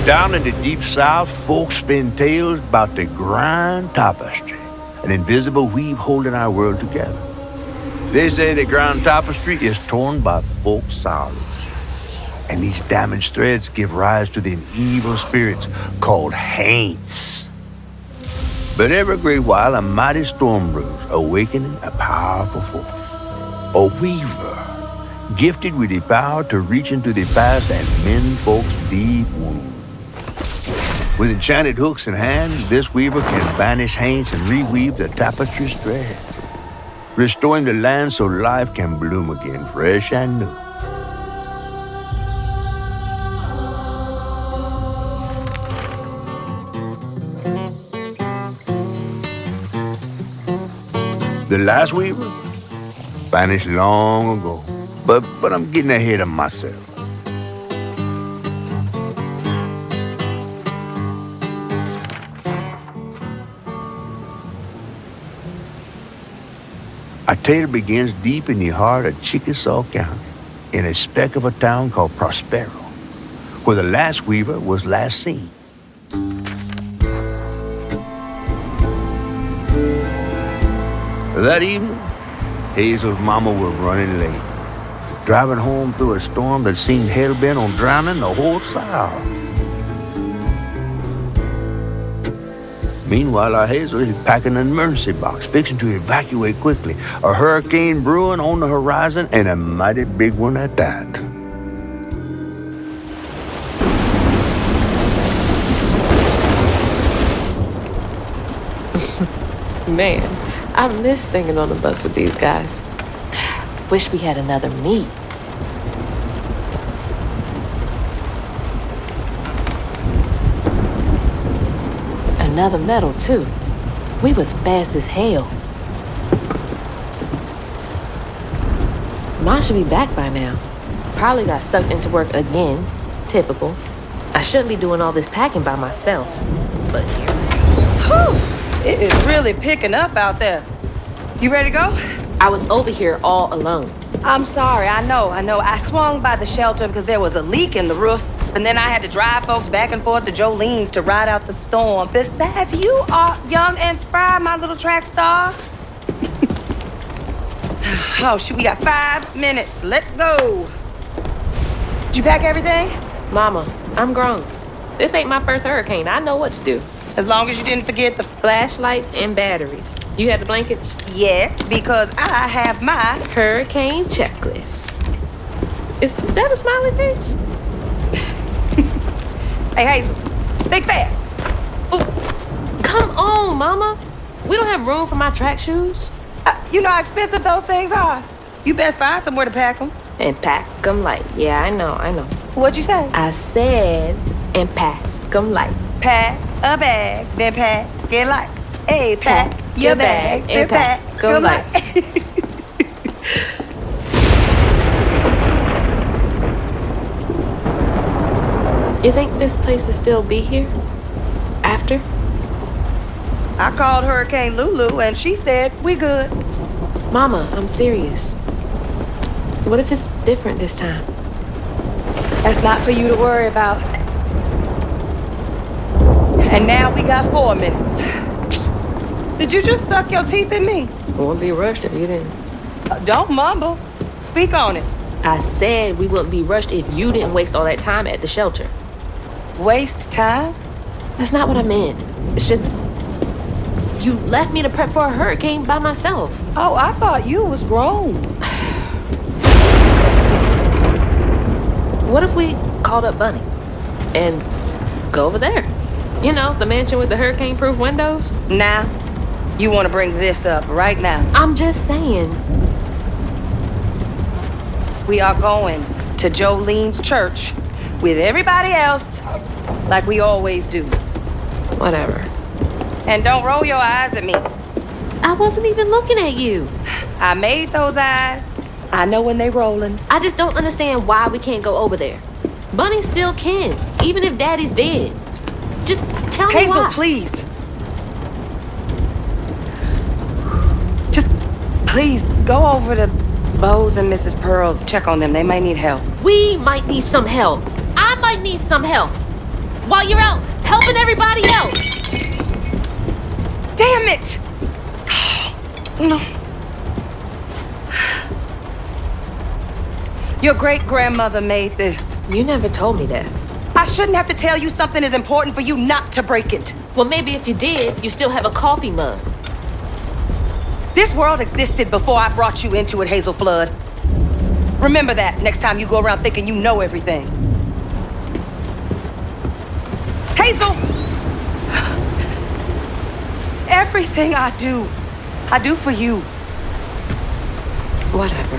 Down in the deep south, folks spin tales about the grand tapestry, an invisible weave holding our world together. They say the grand tapestry is torn by folk sorrows, and these damaged threads give rise to the evil spirits called haints. But every great while, a mighty storm brews, awakening a powerful force, a weaver, gifted with the power to reach into the past and mend folks' deep wounds. With enchanted hooks in hand, this weaver can banish haints and reweave the tapestry's thread, restoring the land so life can bloom again, fresh and new. The last weaver vanished long ago, but I'm getting ahead of myself. Our tale begins deep in the heart of Chickasaw County, in a speck of a town called Prospero, where the last weaver was last seen. That evening, Hazel's mama was running late, driving home through a storm that seemed hell-bent on drowning the whole South. Meanwhile, our Hazel is packing an emergency box, fixing to evacuate quickly. A hurricane brewing on the horizon, and a mighty big one at that. Man, I miss singing on the bus with these guys. Wish we had another meet. Another medal, too. We was fast as hell. Mom should be back by now. Probably got sucked into work again. Typical. I shouldn't be doing all this packing by myself. But here. Whew! It is really picking up out there. You ready to go? I was over here all alone. I'm sorry, I know. I swung by the shelter because there was a leak in the roof, and then I had to drive folks back and forth to Jolene's to ride out the storm. Besides, you are young and spry, my little track star. Oh, shoot, we got 5 minutes. Let's go. Did you pack everything? Mama, I'm grown. This ain't my first hurricane. I know what to do. As long as you didn't forget the flashlights and batteries. You had the blankets? Yes, because I have my hurricane checklist. Is that a smiley face? Hey, Hazel, think fast. Ooh, come on, Mama. We don't have room for my track shoes. You know how expensive those things are. You best find somewhere to pack them. And pack them light. Yeah, I know. What'd you say? I said, and pack them light. Pack a bag, then pack it light. Hey, pack your bags, then pack them light. You think this place will still be here? After? I called Hurricane Lulu and she said we good. Mama, I'm serious. What if it's different this time? That's not for you to worry about. And now we got 4 minutes. Did you just suck your teeth at me? I wouldn't be rushed if you didn't. Don't mumble. Speak on it. I said we wouldn't be rushed if you didn't waste all that time at the shelter. Waste time? That's not what I meant. It's just... you left me to prep for a hurricane by myself. Oh, I thought you was grown. What if we called up Bunny and go over there? You know, the mansion with the hurricane-proof windows? Now, you want to bring this up right now. I'm just saying. We are going to Jolene's church with everybody else like we always do. Whatever. And don't roll your eyes at me. I wasn't even looking at you. I made those eyes. I know when they rolling. I just don't understand why we can't go over there. Bunny still can, even if Daddy's dead. Just tell me Hazel, why. please. Just please go over to Bo's and Mrs. Pearl's. Check on them. They might need help. We might need some help. I might need some help. While you're out helping everybody else. Damn it! No. Your great-grandmother made this. You never told me that. I shouldn't have to tell you something is important for you not to break it. Well, maybe if you did, you still have a coffee mug. This world existed before I brought you into it, Hazel Flood. Remember that next time you go around thinking you know everything. Hazel! Everything I do for you. Whatever.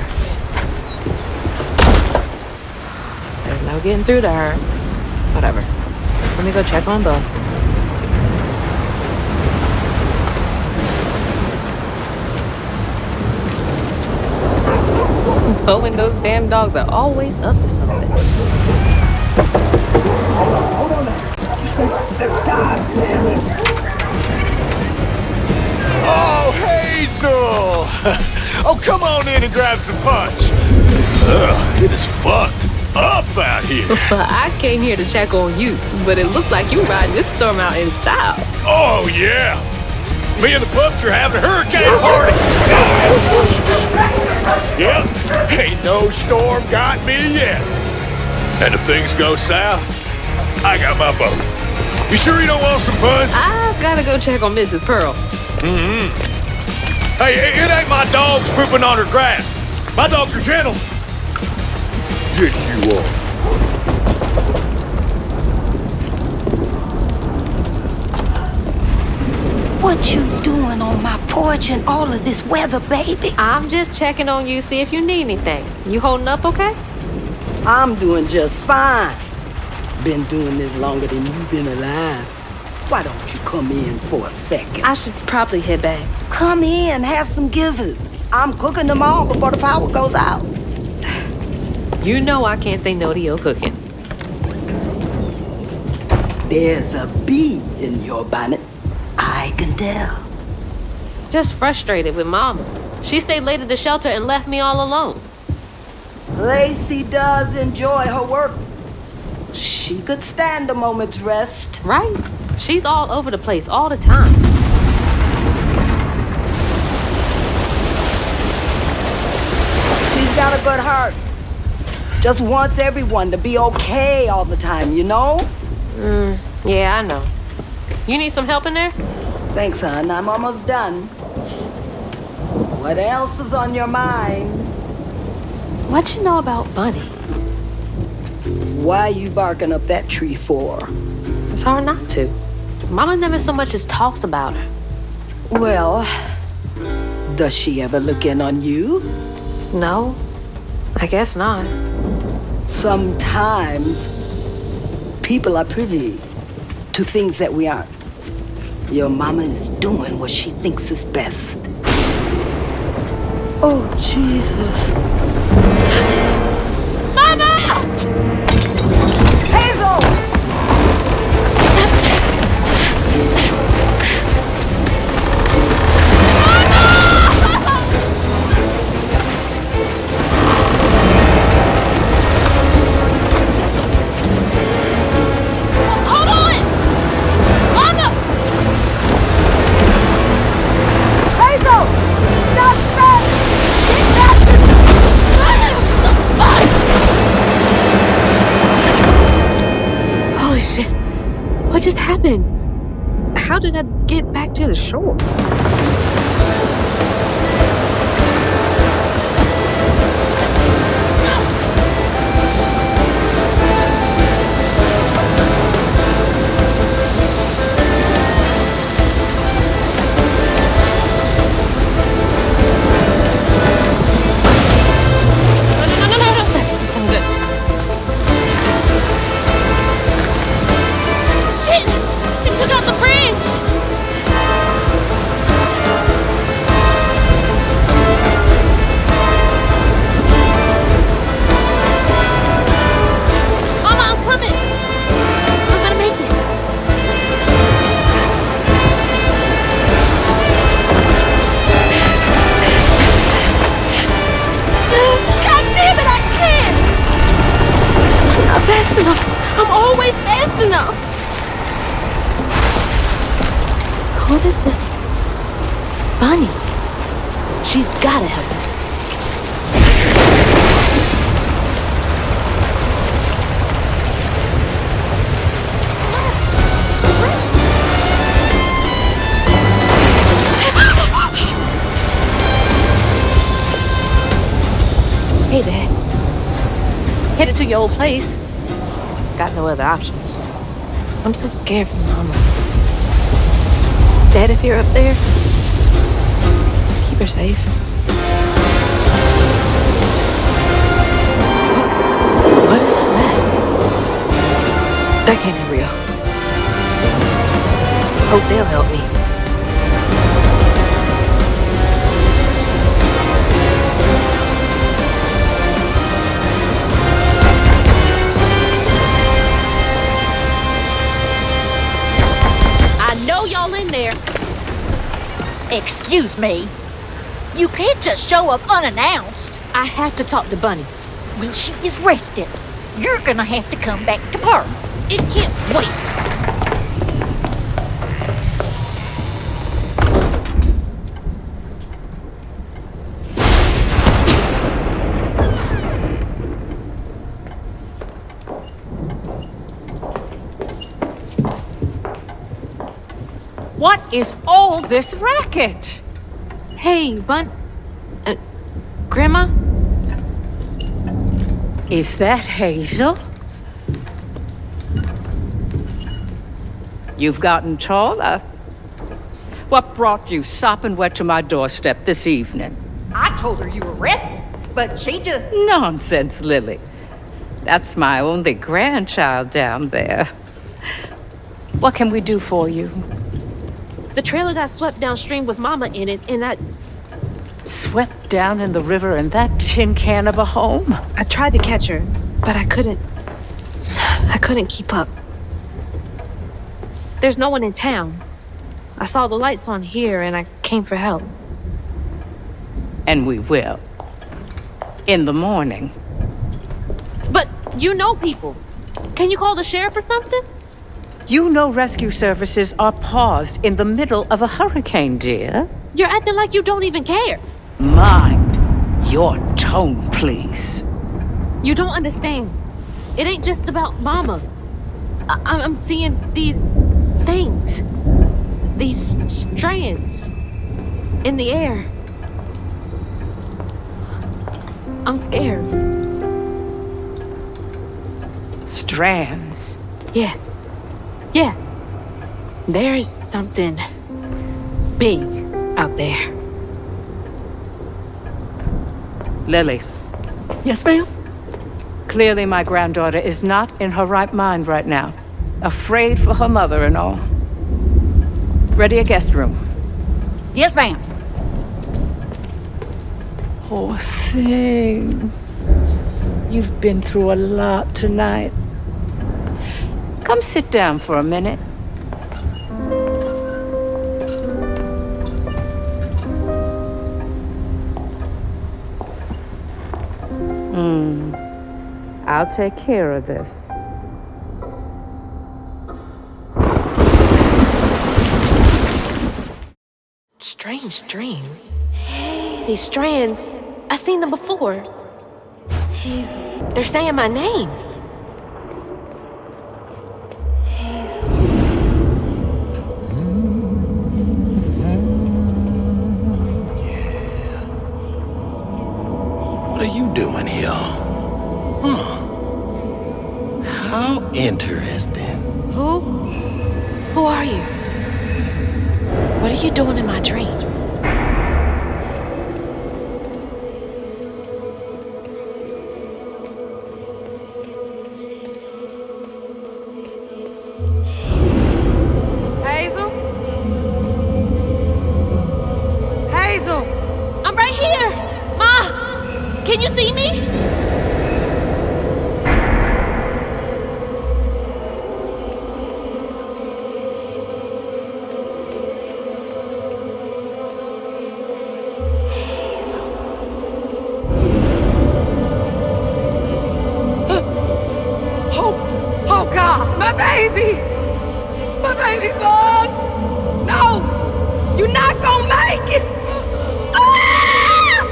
There's no getting through to her. Whatever. Let me go check on Bo. Bo and those damn dogs are always up to something. Oh, Hazel! Oh, come on in and grab some punch. It is fucked up out here. I came here to check on you, but it looks like you riding this storm out in style. Oh, yeah. Me and the pups are having a hurricane party. Yep, ain't no storm got me yet. And if things go south, I got my boat. You sure you don't want some punch? I've gotta go check on Mrs. Pearl. Hey, it ain't my dogs pooping on her grass. My dogs are gentle. Yes, you are. What you doing on my porch in all of this weather, baby? I'm just checking on you, see if you need anything. You holding up okay? I'm doing just fine. Been doing this longer than you've been alive. Why don't you come in for a second? I should probably head back. Come in, have some gizzards. I'm cooking them all before the power goes out. You know I can't say no to your cooking. There's a bee in your bonnet. I can tell. Just frustrated with Mama. She stayed late at the shelter and left me all alone. Lacey does enjoy her work. She could stand a moment's rest. Right? She's all over the place all the time. She's got a good heart. Just wants everyone to be okay all the time, you know? Yeah, I know. You need some help in there? Thanks, hon. I'm almost done. What else is on your mind? What you know about Bunny? Why you barking up that tree for? It's hard not to. Mama never so much as talks about her. Well, does she ever look in on you? No, I guess not. Sometimes people are privy to things that we aren't. Your mama is doing what she thinks is best. Oh, Jesus. Mama! Hazel! happened? How did I get back to the shore? What is it? Bunny. She's gotta help me. Hey, Dad. Headed to your old place. Got no other options. I'm so scared for Mama. Dad, if you're up there, keep her safe. What is that? That can't be real. Hope they'll help me. Y'all in there. Excuse me. You can't just show up unannounced. I have to talk to Bunny. Well, she is rested. You're gonna have to come back to her. It can't wait. What is all this racket? Hey, Grandma? Is that Hazel? You've gotten taller. What brought you sopping wet to my doorstep this evening? I told her you were rested, but she just... Nonsense, Lily. That's my only grandchild down there. What can we do for you? The trailer got swept downstream with Mama in it, and I... Swept down in the river in that tin can of a home? I tried to catch her, but I couldn't keep up. There's no one in town. I saw the lights on here, and I came for help. And we will. In the morning. But you know people. Can you call the sheriff or something? You know rescue services are paused in the middle of a hurricane, dear. You're acting like you don't even care. Mind your tone, please. You don't understand. It ain't just about Mama. I'm seeing these things. These strands in the air. I'm scared. Strands? Yeah. There's something big out there. Lily. Yes, ma'am? Clearly my granddaughter is not in her right mind right now. Afraid for her mother and all. Ready a guest room? Yes, ma'am. Poor thing. You've been through a lot tonight. Come sit down for a minute. I'll take care of this. Strange dream. These strands, I've seen them before. Hazel. They're saying my name. Hazel. are you doing here? How interesting. Who are you? What are you doing in my dream? Hazel? Hazel! I'm right here! Ma! Can you see me? Oh God, my baby! My baby bug! No! You're not gonna make it! Ah!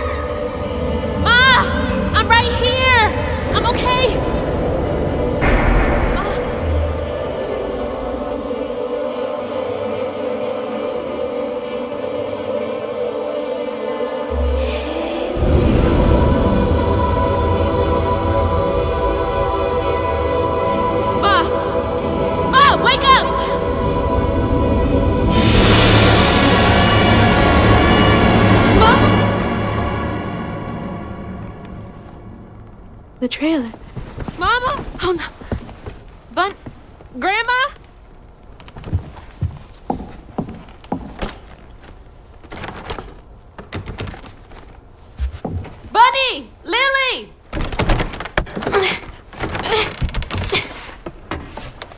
Ma! I'm right here! I'm okay! Ma, wake up! The trailer. Mama? Oh no. Grandma? Bunny! Lily!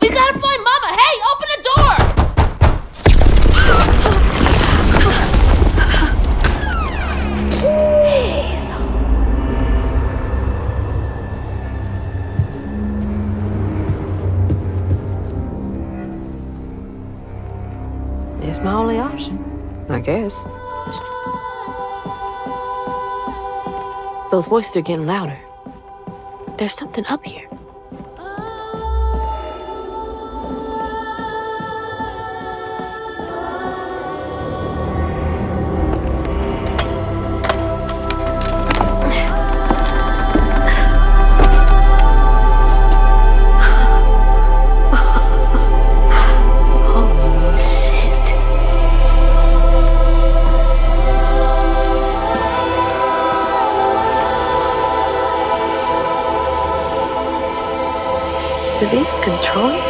We gotta find Mama! Hey, open the door! It's my only option, I guess. Those voices are getting louder. There's something up here. Do these control you?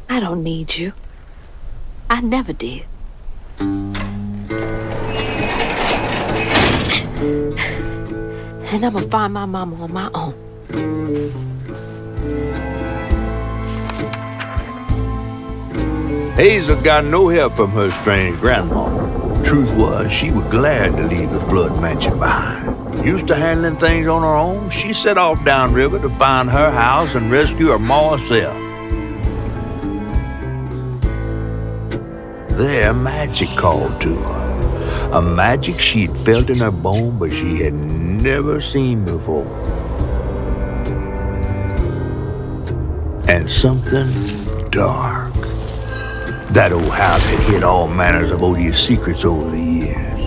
I don't need you. I never did. And I'm gonna find my mama on my own. Hazel got no help from her strange grandma. Truth was, she was glad to leave the flood mansion behind. Used to handling things on her own, she set off downriver to find her house and rescue her ma herself. There, magic called to her. A magic she'd felt in her bone, but she had never seen before. And something dark. That old house had hid all manners of odious secrets over the years.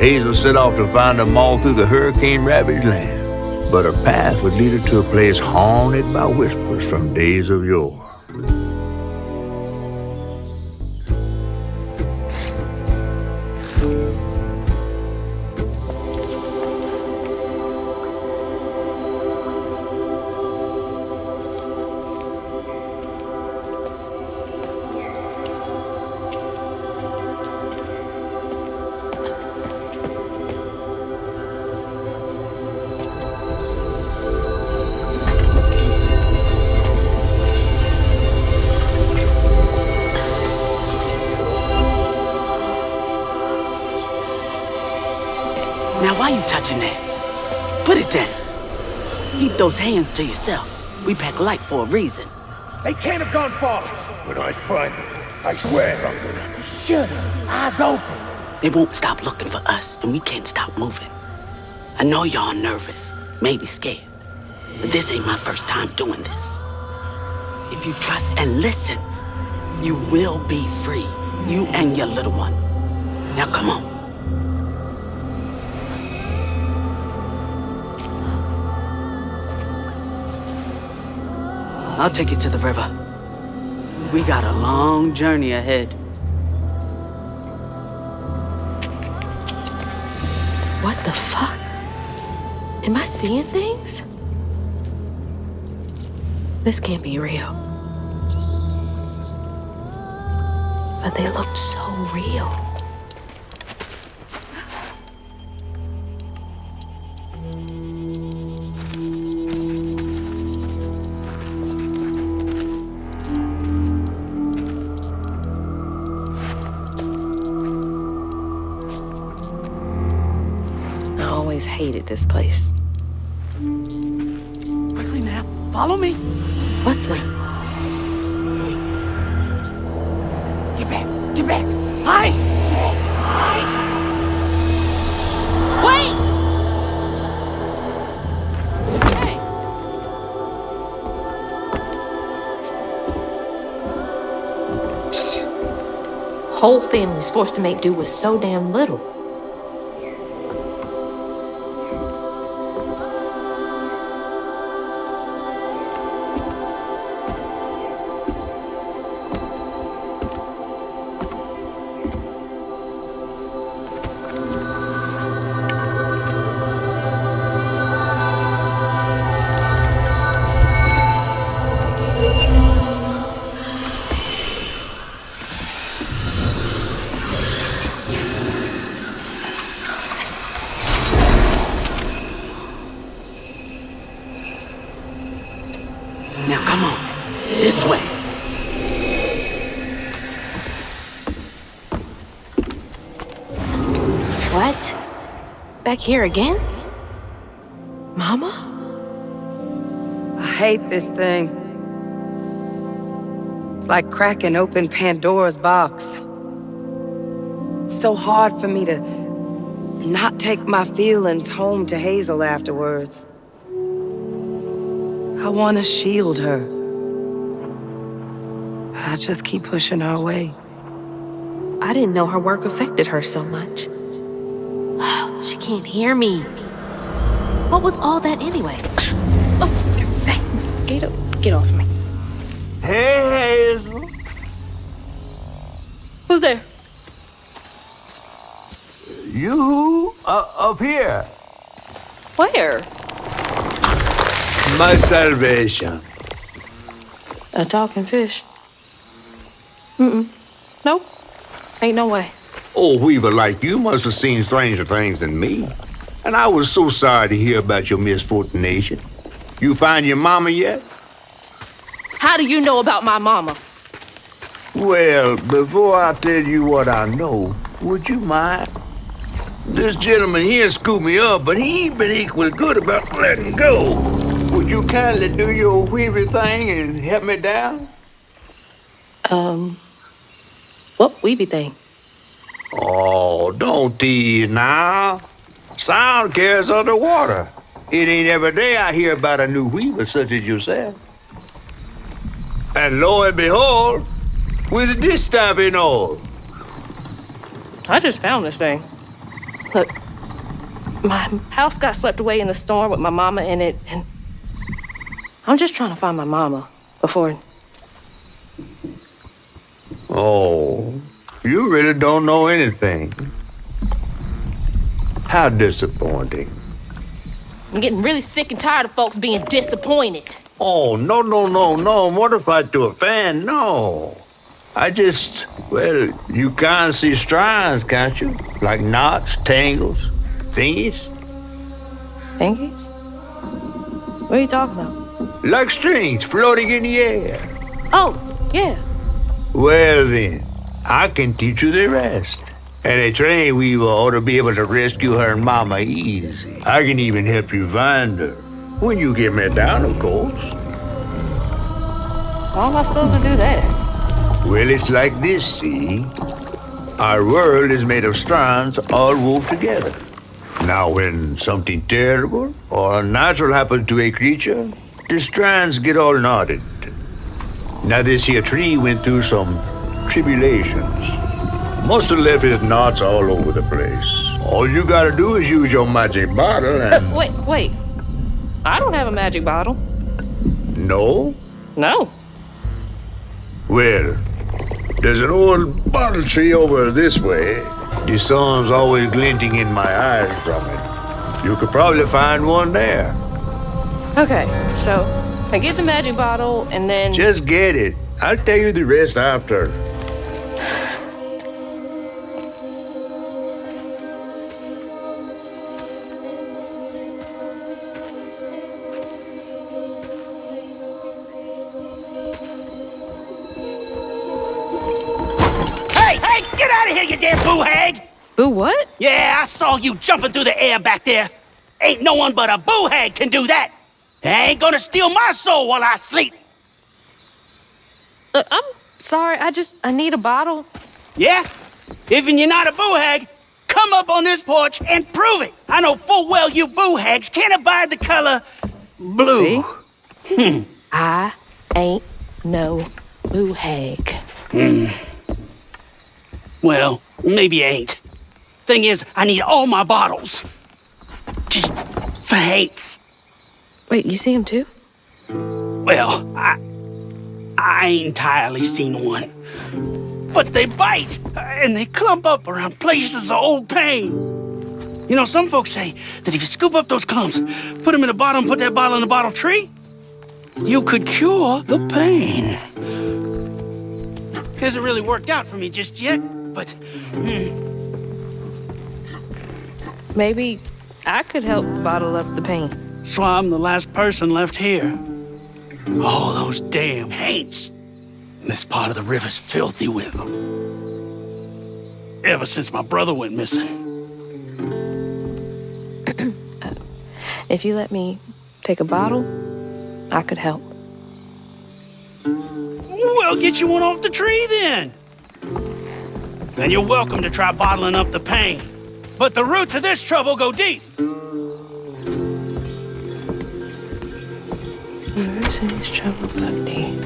Hazel set off to find her ma through the hurricane-ravaged land, but her path would lead her to a place haunted by whispers from days of yore. Now, why you touching that? Put it down. Keep those hands to yourself. We pack light for a reason. They can't have gone far. When I find them, I swear I'm gonna... Shut up. Eyes open. They won't stop looking for us, and we can't stop moving. I know y'all nervous, maybe scared, but this ain't my first time doing this. If you trust and listen, you will be free. You and your little one. Now come on. I'll take you to the river. We got a long journey ahead. What the fuck? Am I seeing things? This can't be real. But they looked so real. Hated this place. Quickly now, follow me. What the? Get back, get back. Hide. Wait! Hey. Whole family's forced to make do with so damn little. Now come on, this way. What? Back here again? Mama? I hate this thing. It's like cracking open Pandora's box. It's so hard for me to not take my feelings home to Hazel afterwards. I want to shield her. But I just keep pushing her away. I didn't know her work affected her so much. She can't hear me. What was all that anyway? Oh, thanks. Get off me. Hey, Hazel. Who's there? You up here. Where? My salvation. A talking fish? Nope. Ain't no way. Oh, Weaver, like you must have seen stranger things than me. And I was so sorry to hear about your misfortunation. You find your mama yet? How do you know about my mama? Well, before I tell you what I know, would you mind? This gentleman here scooped me up, but he ain't been equally good about letting go. Would you kindly do your Weaver thing and help me down? What weeby thing? Oh, don't tease now. Sound carries underwater. It ain't every day I hear about a new weaver such as yourself. And lo and behold, with this stabbing all. I just found this thing. Look, my house got swept away in the storm with my mama in it, and I'm just trying to find my mama before... Oh, you really don't know anything. How disappointing. I'm getting really sick and tired of folks being disappointed. Oh, no, mortified to a fan, no. I just, well, you can't see strands, can't you? Like knots, tangles, thingies. Thingies? What are you talking about? Like strings floating in the air. Oh, yeah. Well then, I can teach you the rest. And a train weaver ought to be able to rescue her mama easy. I can even help you find her. When you get me down, of course. How am I supposed to do that? Well, it's like this, see? Our world is made of strands all wove together. Now, when something terrible or unnatural happens to a creature, the strands get all knotted. Now, this here tree went through some tribulations. Must have left his knots all over the place. All you gotta do is use your magic bottle and... Wait. I don't have a magic bottle. No? No. Well, there's an old bottle tree over this way. The sun's always glinting in my eyes from it. You could probably find one there. Okay, so I get the magic bottle and then... Just get it. I'll tell you the rest after. Hey, get out of here, you damn boo hag! Boo what? Yeah, I saw you jumping through the air back there. Ain't no one but a boo hag can do that. I ain't gonna steal my soul while I sleep. I'm sorry, I need a bottle. Yeah? If you're not a boo hag, come up on this porch and prove it. I know full well you boo hags can't abide the color blue. See? I ain't no boo hag. Well, maybe you ain't. Thing is, I need all my bottles. Just for hates. Wait, you see him too? Well, I ain't entirely seen one. But they bite, and they clump up around places of old pain. You know, some folks say that if you scoop up those clumps, put them in a bottle and put that bottle in a bottle tree, you could cure the pain. Hasn't really worked out for me just yet, but... Maybe I could help bottle up the pain. So I'm the last person left here. All those damn haints. This part of the river's filthy with them. Ever since my brother went missing. If you let me take a bottle, I could help. Well, get you one off the tree then. Then you're welcome to try bottling up the pain. But the roots of this trouble go deep. Roots of this trouble go deep.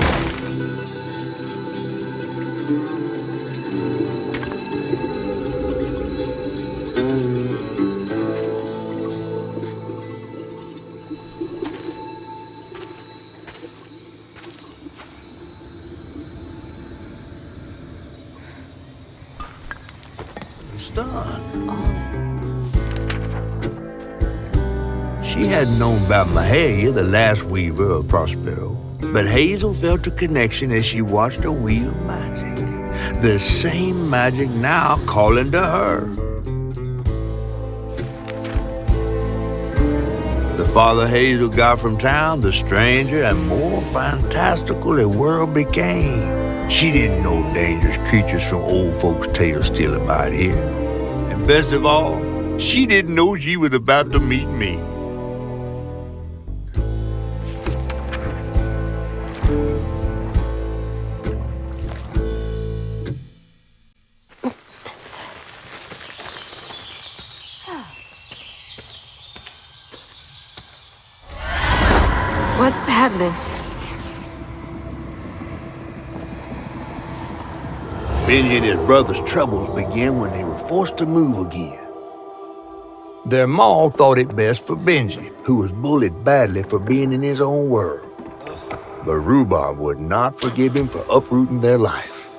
She hadn't known about Mahalia, the last weaver of Prospero, but Hazel felt a connection as she watched her wheel magic. The same magic now calling to her. The farther Hazel got from town, the stranger and more fantastical the world became. She didn't know dangerous creatures from old folks' tales still abide here. And best of all, she didn't know she was about to meet me. What's happening? Benji and his brother's troubles began when they were forced to move again. Their ma thought it best for Benji, who was bullied badly for being in his own world. But Rhubarb would not forgive him for uprooting their life.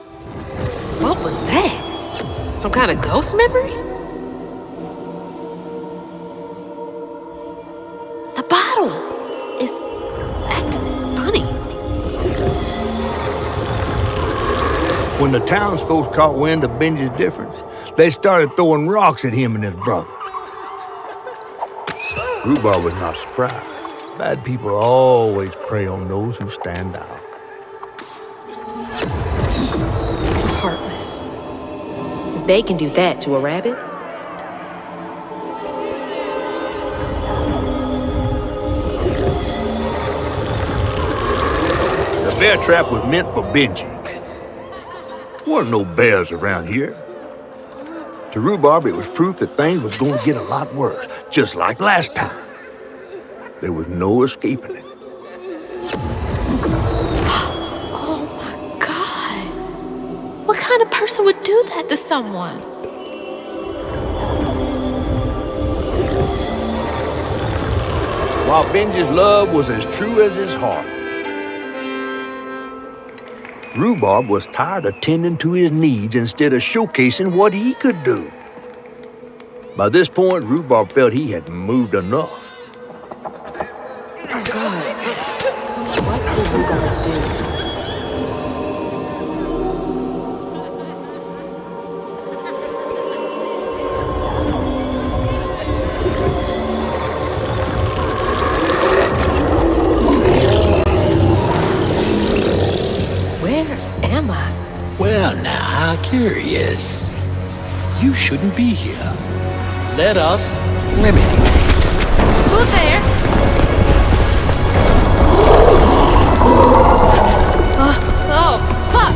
What was that? Some kind of ghost memory? The bottle is acting funny. When the townsfolk caught wind of Benji's difference, they started throwing rocks at him and his brother. Rhubarb was not surprised. Bad people always prey on those who stand out. Heartless. think they can do that to a rabbit? The bear trap was meant for Benji. Weren't no bears around here. To Rhubarb, it was proof that things was going to get a lot worse, just like last time. There was no escaping it. Oh my God. What kind of person would do that to someone? While Benji's love was as true as his heart, Rhubarb was tired of tending to his needs instead of showcasing what he could do. By this point, Rhubarb felt he had moved enough. Oh, God. What is Rhubarb do? Well, now, how curious. You shouldn't be here. Let us remedy it. Who's there? Oh, fuck!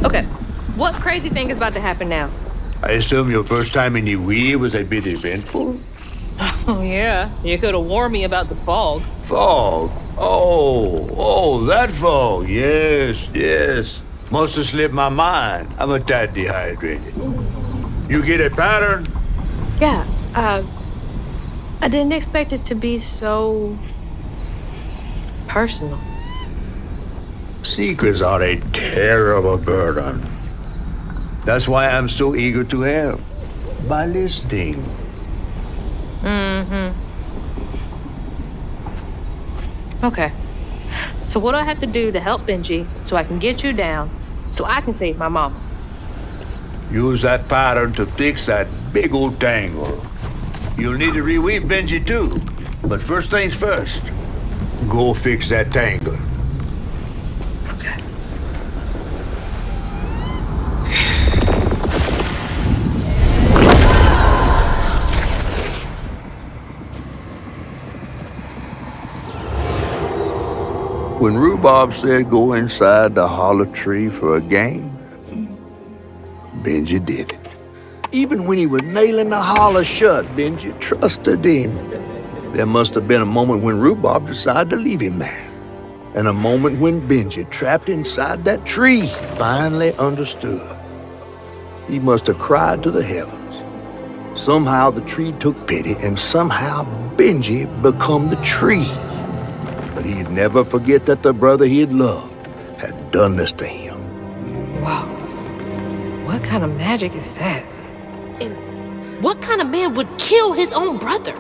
Okay, what crazy thing is about to happen now? I assume your first time in the wheel was a bit eventful? Oh, yeah. You could have warned me about the fog. Fog? Oh, that fog. Yes. Must have slipped my mind. I'm a tad dehydrated. You get a pattern? Yeah, I didn't expect it to be so personal. Secrets are a terrible burden. That's why I'm so eager to help. By listening. Okay. So what do I have to do to help Benji so I can get you down so I can save my mama? Use that pattern to fix that big old tangle. You'll need to reweave Benji too. But first things first, go fix that tangle. Okay. When Rhubarb said go inside the hollow tree for a game, Benji did it. Even when he was nailing the hollow shut, Benji trusted him. There must have been a moment when Rhubarb decided to leave him there. And a moment when Benji, trapped inside that tree, finally understood. He must have cried to the heavens. Somehow the tree took pity, and somehow Benji become the tree. But he'd never forget that the brother he had loved had done this to him. Wow. What kind of magic is that? And what kind of man would kill his own brother?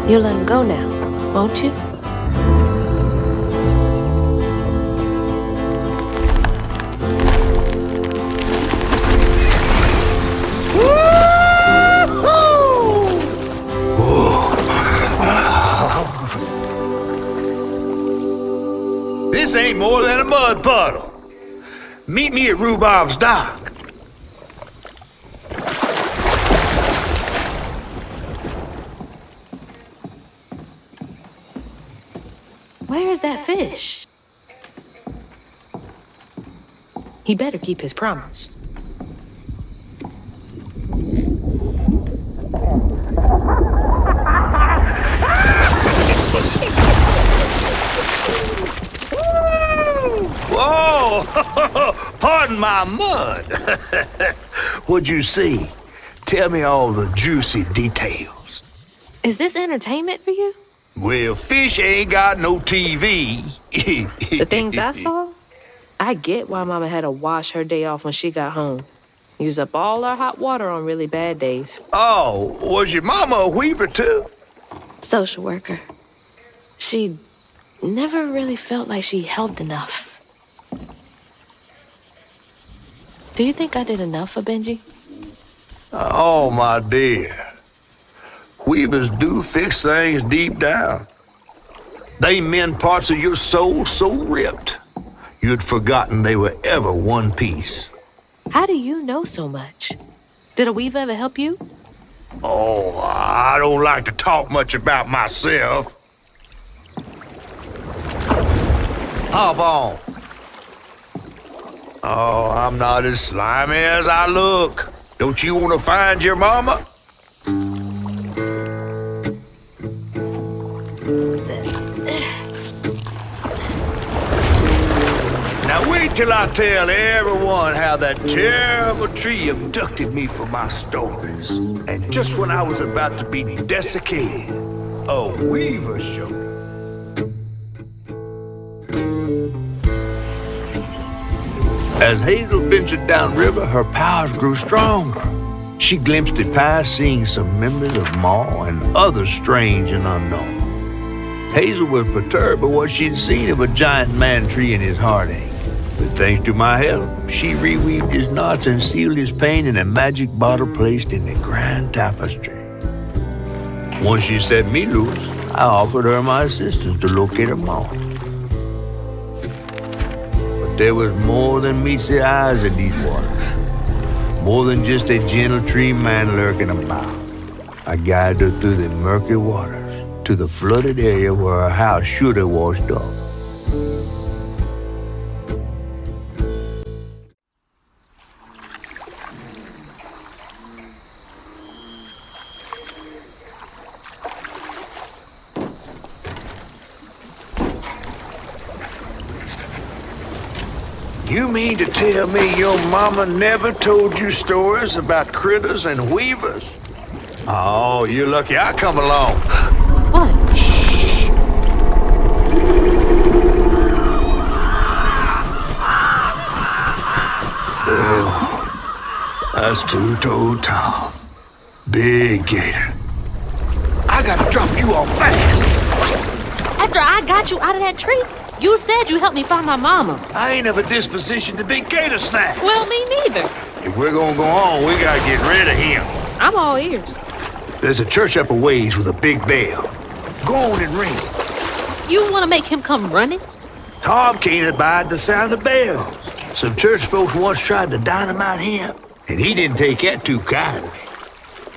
You'll let him go now, won't you? This ain't more than a mud puddle. Meet me at Rhubarb's dock. Where's that fish? He better keep his promise. Whoa! Pardon my mud. What'd you see? Tell me all the juicy details. Is this entertainment for you? Well, fish ain't got no TV. The things I saw? I get why Mama had to wash her day off when she got home. Use up all our hot water on really bad days. Oh, was your mama a weaver too? Social worker. She never really felt like she helped enough. Do you think I did enough for Benji? Oh, my dear. Weavers do fix things deep down. They mend parts of your soul so ripped, you'd forgotten they were ever one piece. How do you know so much? Did a weaver ever help you? Oh, I don't like to talk much about myself. Hop on. Oh, I'm not as slimy as I look. Don't you want to find your mama? Now wait till I tell everyone how that terrible tree abducted me for my stories. And just when I was about to be desiccated, a weaver showed up. As Hazel ventured downriver, her powers grew stronger. She glimpsed it past, seeing some members of Ma and others strange and unknown. Hazel was perturbed by what she'd seen of a giant man tree in his heartache. But thanks to my help, she reweaved his knots and sealed his pain in a magic bottle placed in the grand tapestry. Once she set me loose, I offered her my assistance to locate her Ma. But there was more than meets the eyes in these waters. More than just a gentle tree man lurking about. I guided her through the murky waters to the flooded area where her house should have washed up. You mean to tell me your mama never told you stories about critters and weavers? Oh, you're lucky I come along. What? Shh. Oh, that's two-toed Tom. Big gator. I gotta drop you off fast. After I got you out of that tree, you said you helped me find my mama. I ain't of a disposition to be gator snacks. Well, me neither. If we're gonna go on, we gotta get rid of him. I'm all ears. There's a church up a ways with a big bell. Go on and ring it. You want to make him come running? Tom can't abide the sound of bells. Some church folks once tried to dynamite him, and he didn't take that too kindly.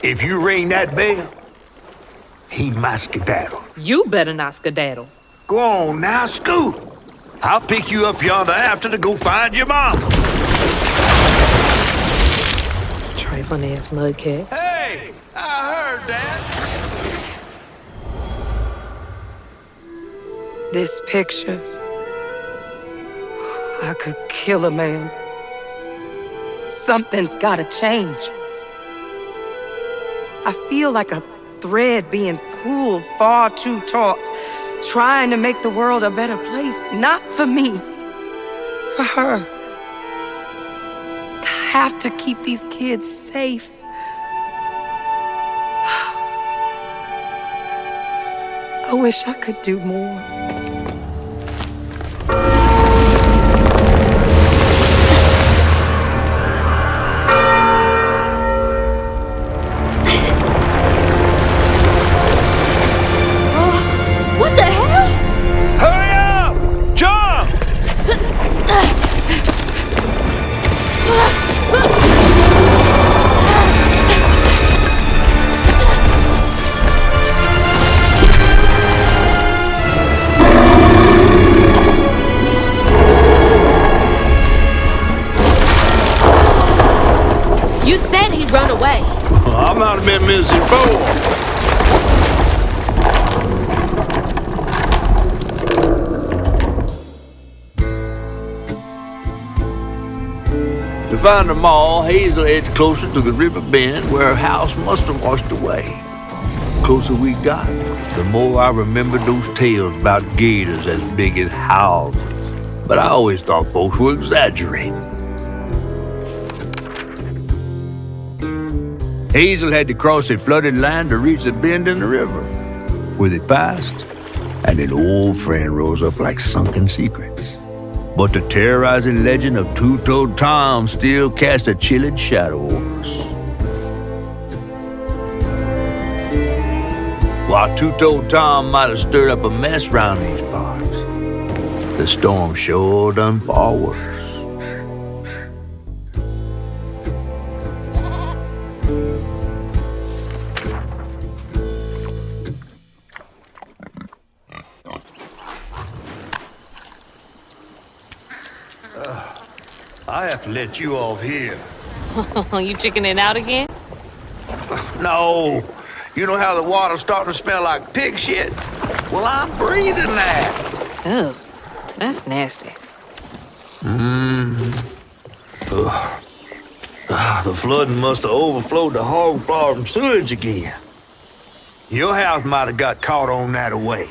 If you ring that bell, he might skedaddle. You better not skedaddle. Go on now, scoot. I'll pick you up yonder after to go find your mama. Trifling ass mudcat. Hey, I heard that. This picture, I could kill a man. Something's gotta change. I feel like a thread being pulled far too taut, trying to make the world a better place. Not for me, for her. I have to keep these kids safe. I wish I could do more. What the hell? Hurry up! Jump! find them all, Hazel heads closer to the river bend where her house must have washed away. The closer we got, the more I remembered those tales about gators as big as houses. But I always thought folks were exaggerating. Hazel had to cross a flooded land to reach the bend in the river. Where they passed, and an old friend rose up like sunken secrets. But the terrorizing legend of Two-Toed Tom still cast a chilling shadow over us. While Two-Toed Tom might have stirred up a mess round these parts, the storm sure done far worse. I have to let you off here. You chickening out again? No. You know how the water's starting to smell like pig shit? Well, I'm breathing that. Ugh, that's nasty. The flooding must have overflowed the hog farm sewage again. Your house might have got caught on that away,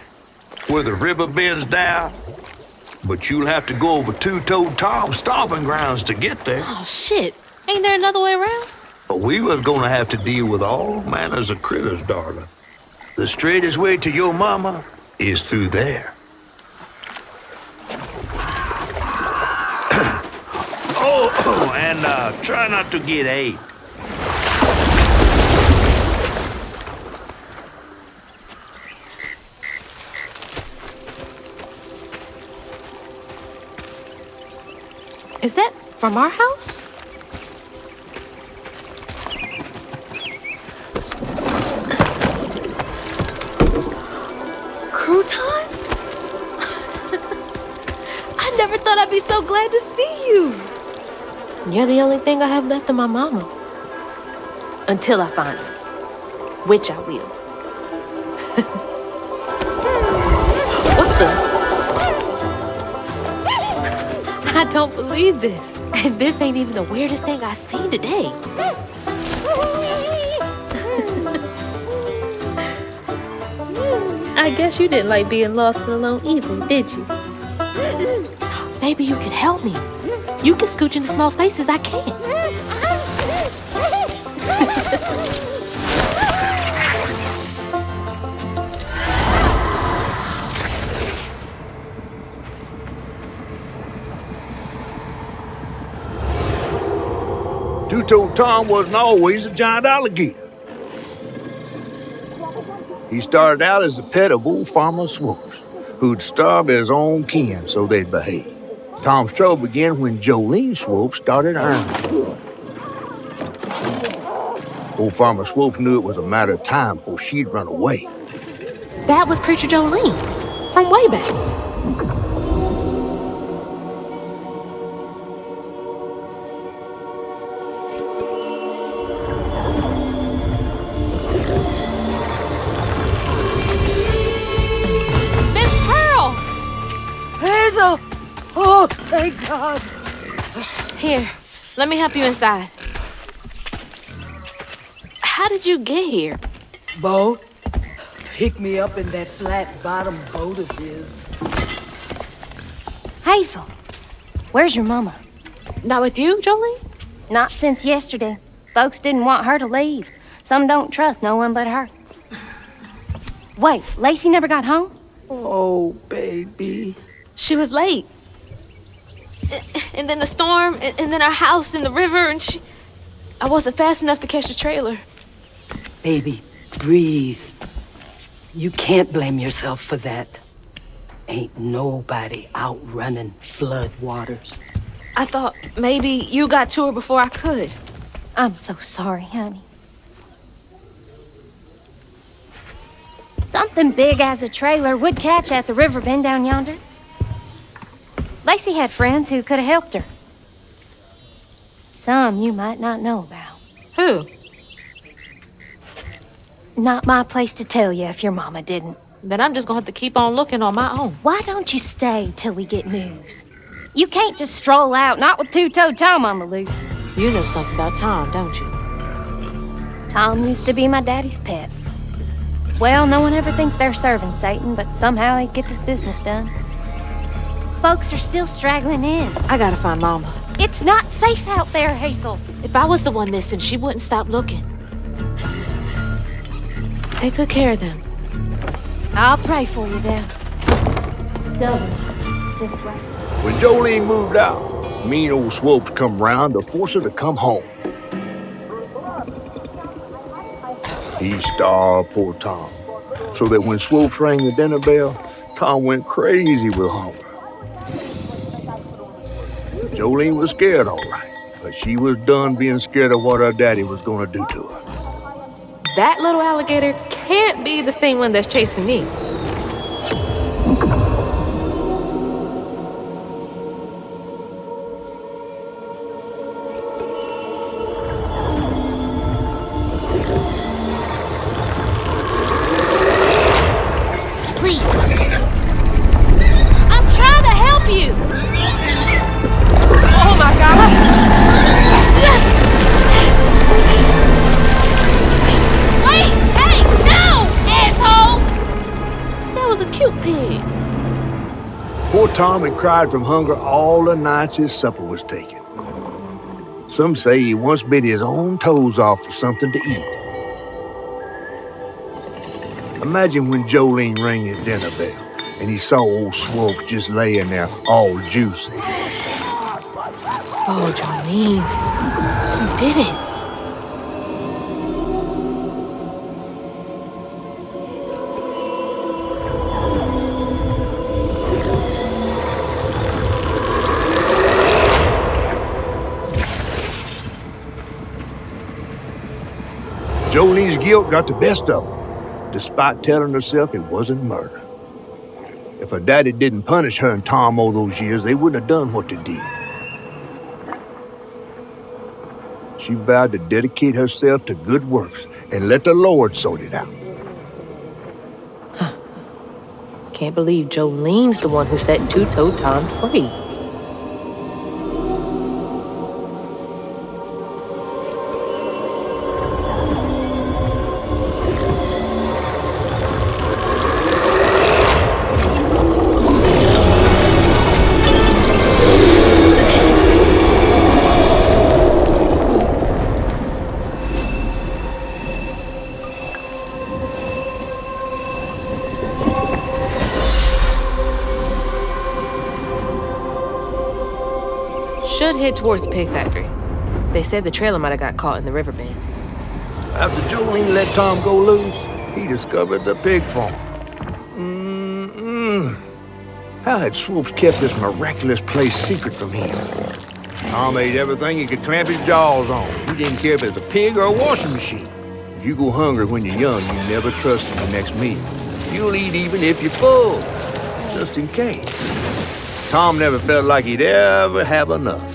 where the river bends down. But you'll have to go over Two-Toed Tom's stomping grounds to get there. Oh, shit. Ain't there another way around? But we was gonna have to deal with all manners of critters, darling. The straightest way to your mama is through there. And try not to get ate. Is that from our house? Crouton? I never thought I'd be so glad to see you. You're the only thing I have left of my mama. Until I find her. Which I will. What's this? I don't believe this. And this ain't even the weirdest thing I've seen today. I guess you didn't like being lost and alone either, did you? Maybe you can help me. You can scooch into small spaces I can't. Two-Toed Tom wasn't always a giant alligator. He started out as the pet of old Farmer Swoops, who'd starve his own kin so they'd behave. Tom's trouble began when Jolene Swope started earning. Old Farmer Swope knew it was a matter of time before she'd run away. That was Preacher Jolene, from way back. Hazel! Oh, thank God. Here, let me help you inside. How did you get here? Boat? Pick me up in that flat-bottom boat of his. Hazel, where's your mama? Not with you, Jolene? Not since yesterday. Folks didn't want her to leave. Some don't trust no one but her. Wait, Lacey never got home? Oh, baby. She was late. And then the storm, and then our house in the river, and I wasn't fast enough to catch the trailer. Baby, breathe. You can't blame yourself for that. Ain't nobody outrunning flood waters. I thought maybe you got to her before I could. I'm so sorry, honey. Something big as a trailer would catch at the river bend down yonder. Lacey had friends who could have helped her. Some you might not know about. Who? Not my place to tell you if your mama didn't. Then I'm just gonna have to keep on looking on my own. Why don't you stay till we get news? You can't just stroll out, not with Two-Toed Tom on the loose. You know something about Tom, don't you? Tom used to be my daddy's pet. Well, no one ever thinks they're serving Satan, but somehow he gets his business done. Folks are still straggling in. I gotta find Mama. It's not safe out there, Hazel. If I was the one missing, she wouldn't stop looking. Take good care of them. I'll pray for you then. Stubborn. Just right. When Jolene moved out, mean old Swopes come round to force her to come home. He starved poor Tom, so that when Swopes rang the dinner bell, Tom went crazy with hunger. Jolene was scared, all right, but she was done being scared of what her daddy was gonna do to her. That little alligator can't be the same one that's chasing me. Tom had cried from hunger all the nights his supper was taken. Some say he once bit his own toes off for something to eat. Imagine when Jolene rang his dinner bell and he saw old Swopes just laying there all juicy. Oh, Jolene, you did it. Jolene's guilt got the best of her, despite telling herself it wasn't murder. If her daddy didn't punish her and Tom all those years, they wouldn't have done what they did. She vowed to dedicate herself to good works and let the Lord sort it out. Can't believe Jolene's the one who set Two-Toed Tom free. Should head towards the pig factory. They said the trailer might have got caught in the riverbed. After Jolene let Tom go loose, he discovered the pig farm. How had Swopes kept this miraculous place secret from him? Tom ate everything he could clamp his jaws on. He didn't care if it was a pig or a washing machine. If you go hungry when you're young, you never trust in the next meal. You'll eat even if you're full, just in case. Tom never felt like he'd ever have enough.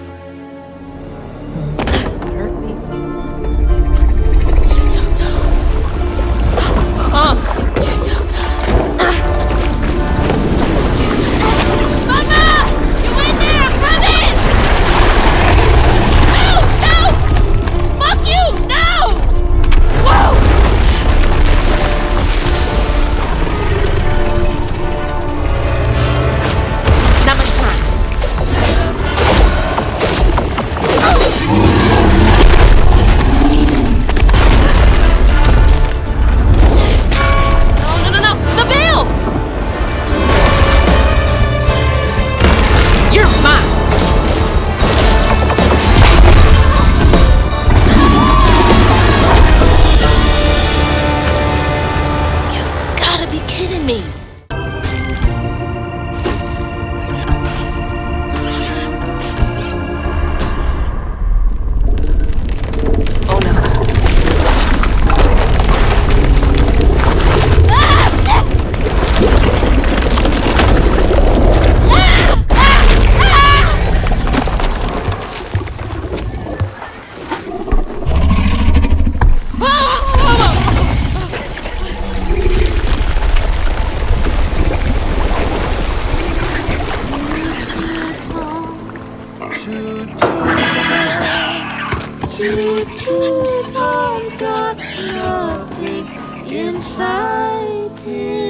right here.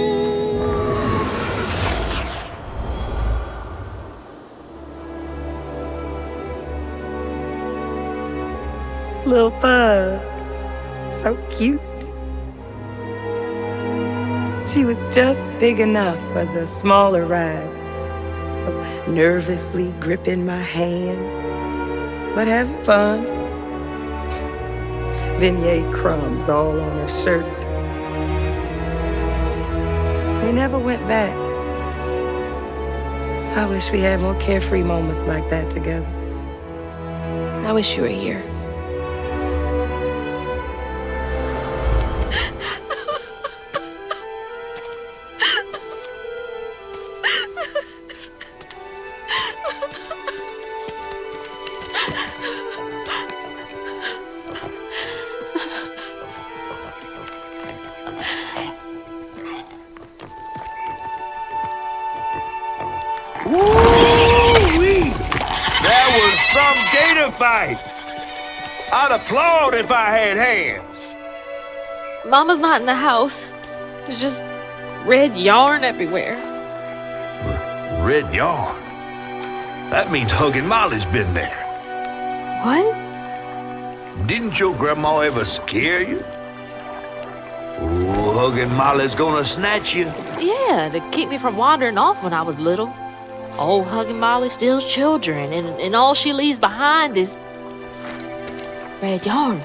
Little pug. So cute. She was just big enough for the smaller rides, nervously gripping my hand, but having fun. Beignet crumbs all on her shirt. We never went back. I wish we had more carefree moments like that together. I wish you were here. Woo-wee! That was some gator fight. I'd applaud if I had hands. Mama's not in the house. There's just red yarn everywhere. Red yarn? That means Huggin' Molly's been there. What? Didn't your grandma ever scare you? Oh, Huggin' Molly's gonna snatch you. Yeah, to keep me from wandering off when I was little. Old Huggin' Molly steals children, and all she leaves behind is red yarn.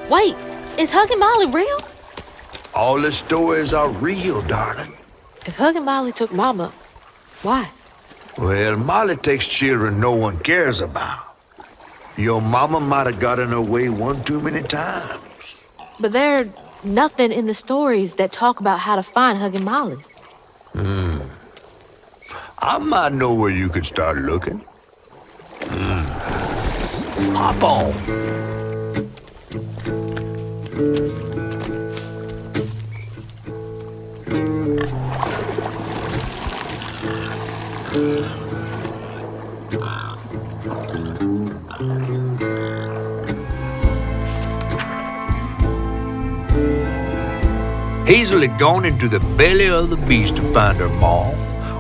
Wait, is Huggin' Molly real? All the stories are real, darling. If Huggin' Molly took Mama, why? Well, Molly takes children no one cares about. Your mama might have gotten away one too many times. But there's nothing in the stories that talk about how to find Huggin' Molly. I might know where you could start looking. Hop on. Hazel had gone into the belly of the beast to find her maw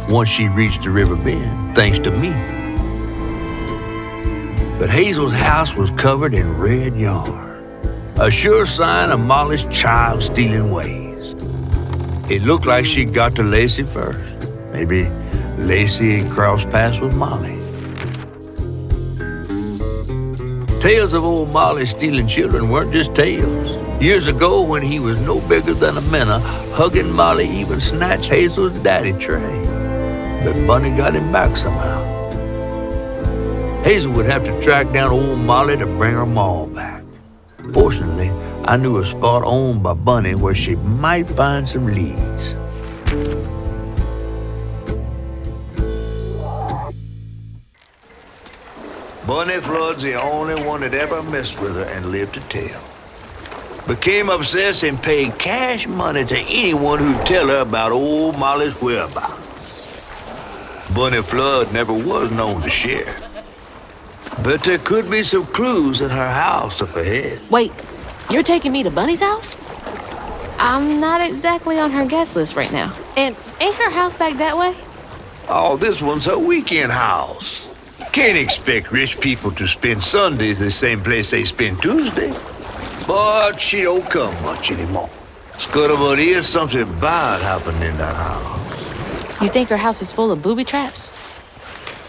once she reached the river bend, thanks to me. But Hazel's house was covered in red yarn, a sure sign of Molly's child-stealing ways. It looked like she'd got to Lacey first. Maybe Lacey had crossed paths with Molly. Tales of old Molly stealing children weren't just tales. Years ago, when he was no bigger than a minnow, Huggin' Molly even snatched Hazel's daddy, Trey. But Bunny got him back somehow. Hazel would have to track down old Molly to bring her maw back. Fortunately, I knew a spot owned by Bunny where she might find some leads. Bunny Flood's the only one that ever messed with her and lived to tell. Became obsessed and paid cash money to anyone who'd tell her about old Molly's whereabouts. Bunny Flood never was known to share. But there could be some clues in her house up ahead. Wait, you're taking me to Bunny's house? I'm not exactly on her guest list right now. And ain't her house back that way? Oh, this one's her weekend house. Can't expect rich people to spend Sunday the same place they spend Tuesday. But she don't come much anymore. But here's something bad happened in that house. You think her house is full of booby traps?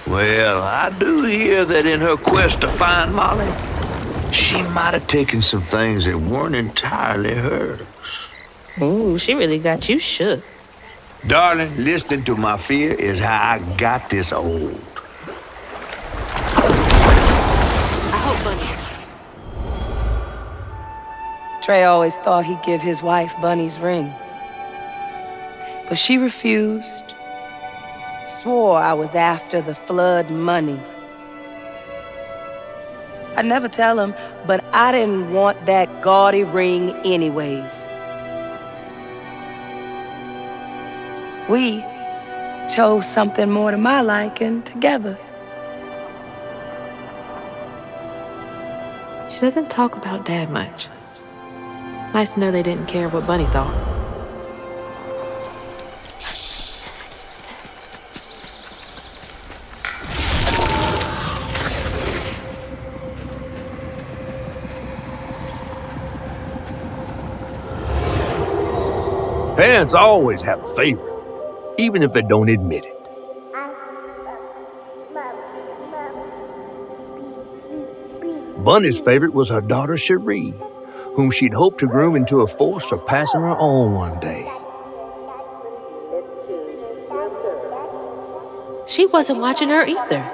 Well, I do hear that in her quest to find Molly, she might have taken some things that weren't entirely hers. Ooh, she really got you shook. Darling, listening to my fear is how I got this old. I hope Bunny. Trey always thought he'd give his wife Bunny's ring. But she refused. Swore I was after the flood money. I'd never tell him, but I didn't want that gaudy ring anyways. We chose something more to my liking together. She doesn't talk about Dad much. Nice to know they didn't care what Bunny thought. Parents always have a favorite, even if they don't admit it. Bunny's favorite was her daughter Cherie, whom she'd hoped to groom into a force surpassing her own one day. She wasn't watching her either.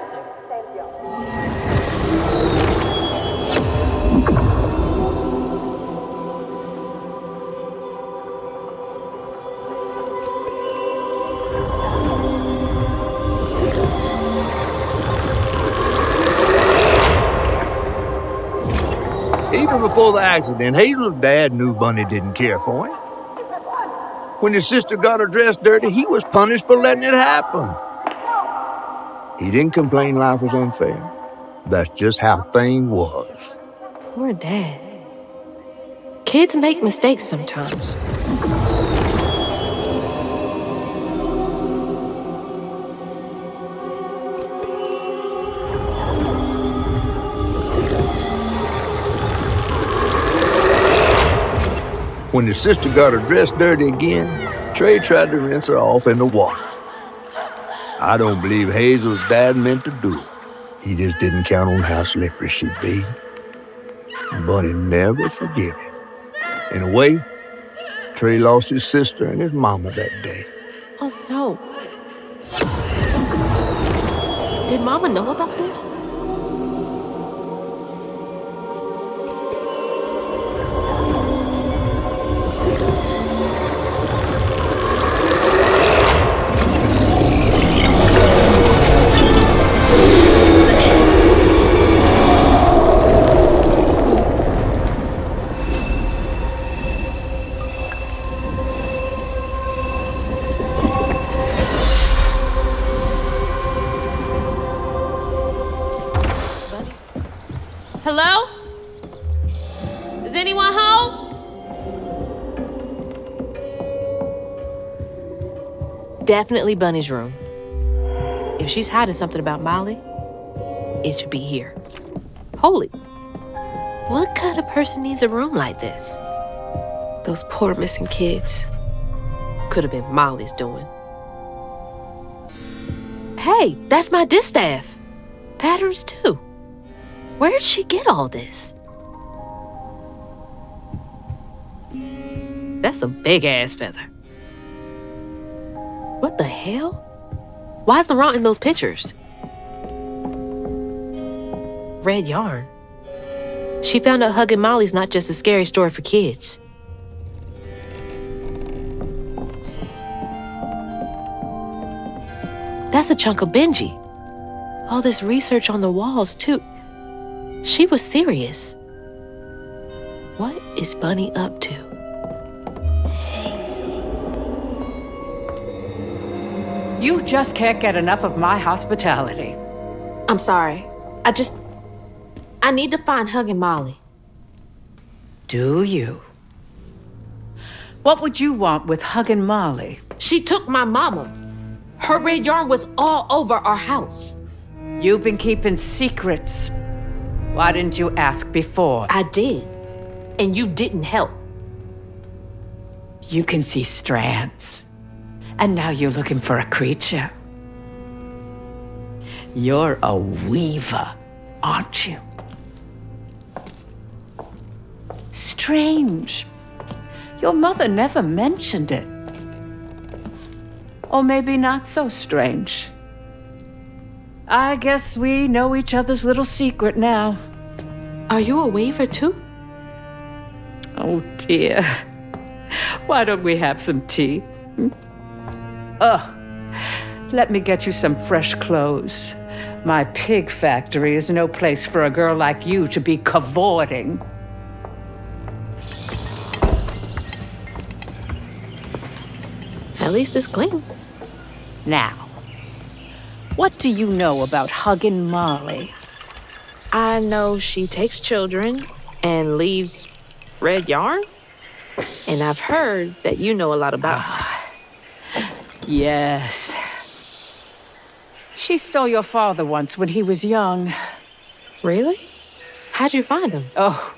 Even before the accident, Hazel's dad knew Bunny didn't care for him. When his sister got her dress dirty, he was punished for letting it happen. He didn't complain life was unfair. That's just how things was. Poor Dad. Kids make mistakes sometimes. When his sister got her dress dirty again, Trey tried to rinse her off in the water. I don't believe Hazel's dad meant to do it. He just didn't count on how slippery she'd be. Bunny never forgave him. In a way, Trey lost his sister and his mama that day. Oh, no. Did Mama know about this? Hello? Is anyone home? Definitely Bunny's room. If she's hiding something about Molly, it should be here. Holy. What kind of person needs a room like this? Those poor missing kids. Could have been Molly's doing. Hey, that's my distaff. Patterns too. Where'd she get all this? That's a big-ass feather. What the hell? Why's Laurent in those pictures? Red yarn. She found out hugging Molly's not just a scary story for kids. That's a chunk of Benji. All this research on the walls, too. She was serious. What is Bunny up to? Hazel. You just can't get enough of my hospitality. I'm sorry. I need to find Huggin' Molly. Do you? What would you want with Huggin' Molly? She took my mama. Her red yarn was all over our house. You've been keeping secrets. Why didn't you ask before? I did, and you didn't help. You can see strands, and now you're looking for a creature. You're a weaver, aren't you? Strange. Your mother never mentioned it. Or maybe not so strange. I guess we know each other's little secret now. Are you a weaver too? Oh dear. Why don't we have some tea? Oh, let me get you some fresh clothes. My pig factory is no place for a girl like you to be cavorting. At least it's clean. Now, what do you know about Huggin' Molly? I know she takes children and leaves red yarn. And I've heard that you know a lot about her. Yes. She stole your father once when he was young. Really? How'd you find him? Oh,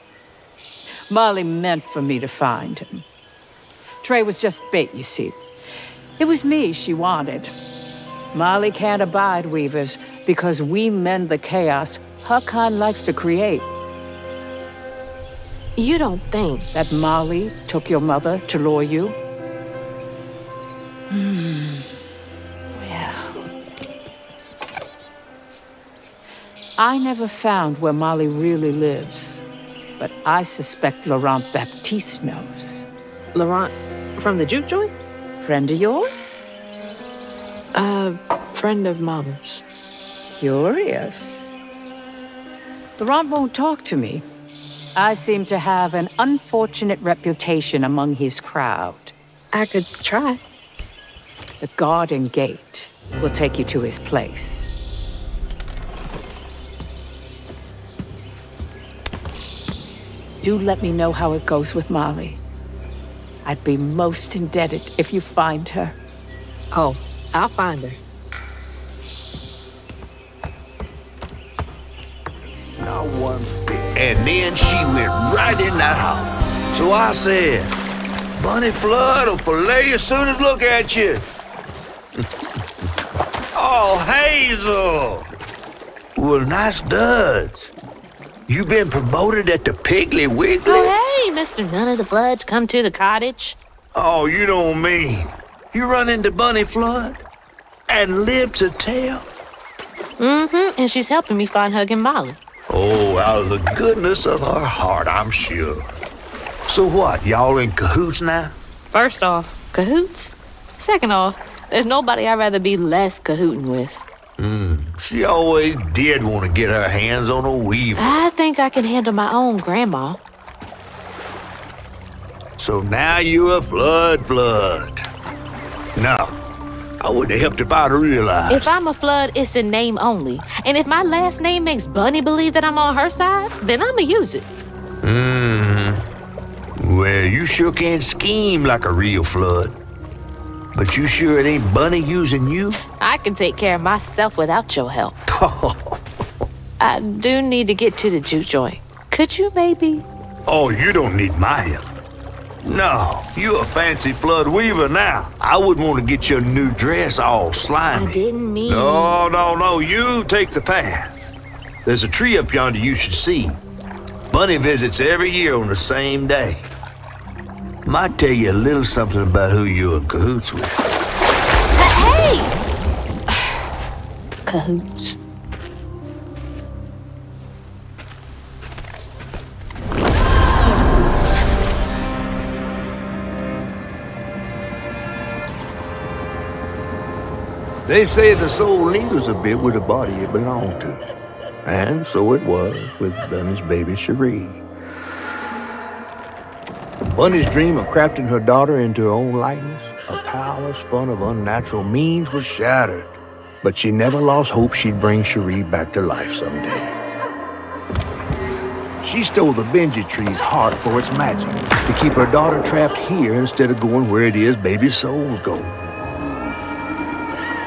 Molly meant for me to find him. Trey was just bait, you see. It was me she wanted. Molly can't abide weavers because we mend the chaos her kind likes to create. You don't think that Molly took your mother to lure you? Well, I never found where Molly really lives, but I suspect Laurent Baptiste knows. Laurent from the juke joint? Friend of yours? Friend of Mama's. Curious. Laurent won't talk to me. I seem to have an unfortunate reputation among his crowd. I could try. The garden gate will take you to his place. Do let me know how it goes with Molly. I'd be most indebted if you find her. Oh, I'll find her. Not one bit. And then she went right in that house. So I said, Bunny Flood will fillet as soon as look at you. Oh, Hazel. Well, nice duds. You been promoted at the Piggly Wiggly? Oh, hey, Mr. None of the Floods, come to the cottage. Oh, you don't mean. You run into Bunny Flood and live to tell? Mm-hmm, and she's helping me find Hug and Molly. Oh, out of the goodness of her heart, I'm sure. So what, y'all in cahoots now? First off, cahoots? Second off, there's nobody I'd rather be less cahooting with. She always did want to get her hands on a weaver. I think I can handle my own grandma. So now you're a flood. No, I wouldn't have helped if I'd realized. If I'm a Flood, it's in name only. And if my last name makes Bunny believe that I'm on her side, then I'ma use it. Well, you sure can scheme like a real Flood. But you sure it ain't Bunny using you? I can take care of myself without your help. I do need to get to the juke joint. Could you maybe? Oh, you don't need my help. No, you a fancy Flood weaver now. I wouldn't want to get your new dress all slimy. I didn't mean... No, you take the path. There's a tree up yonder you should see. Bunny visits every year on the same day. Might tell you a little something about who you're in cahoots with. Hey! Cahoots. They say the soul lingers a bit with the body it belonged to. And so it was with Bunny's baby Cherie. Bunny's dream of crafting her daughter into her own likeness, a power spun of unnatural means, was shattered. But she never lost hope she'd bring Cherie back to life someday. She stole the Benji tree's heart for its magic, to keep her daughter trapped here instead of going where it is baby souls go.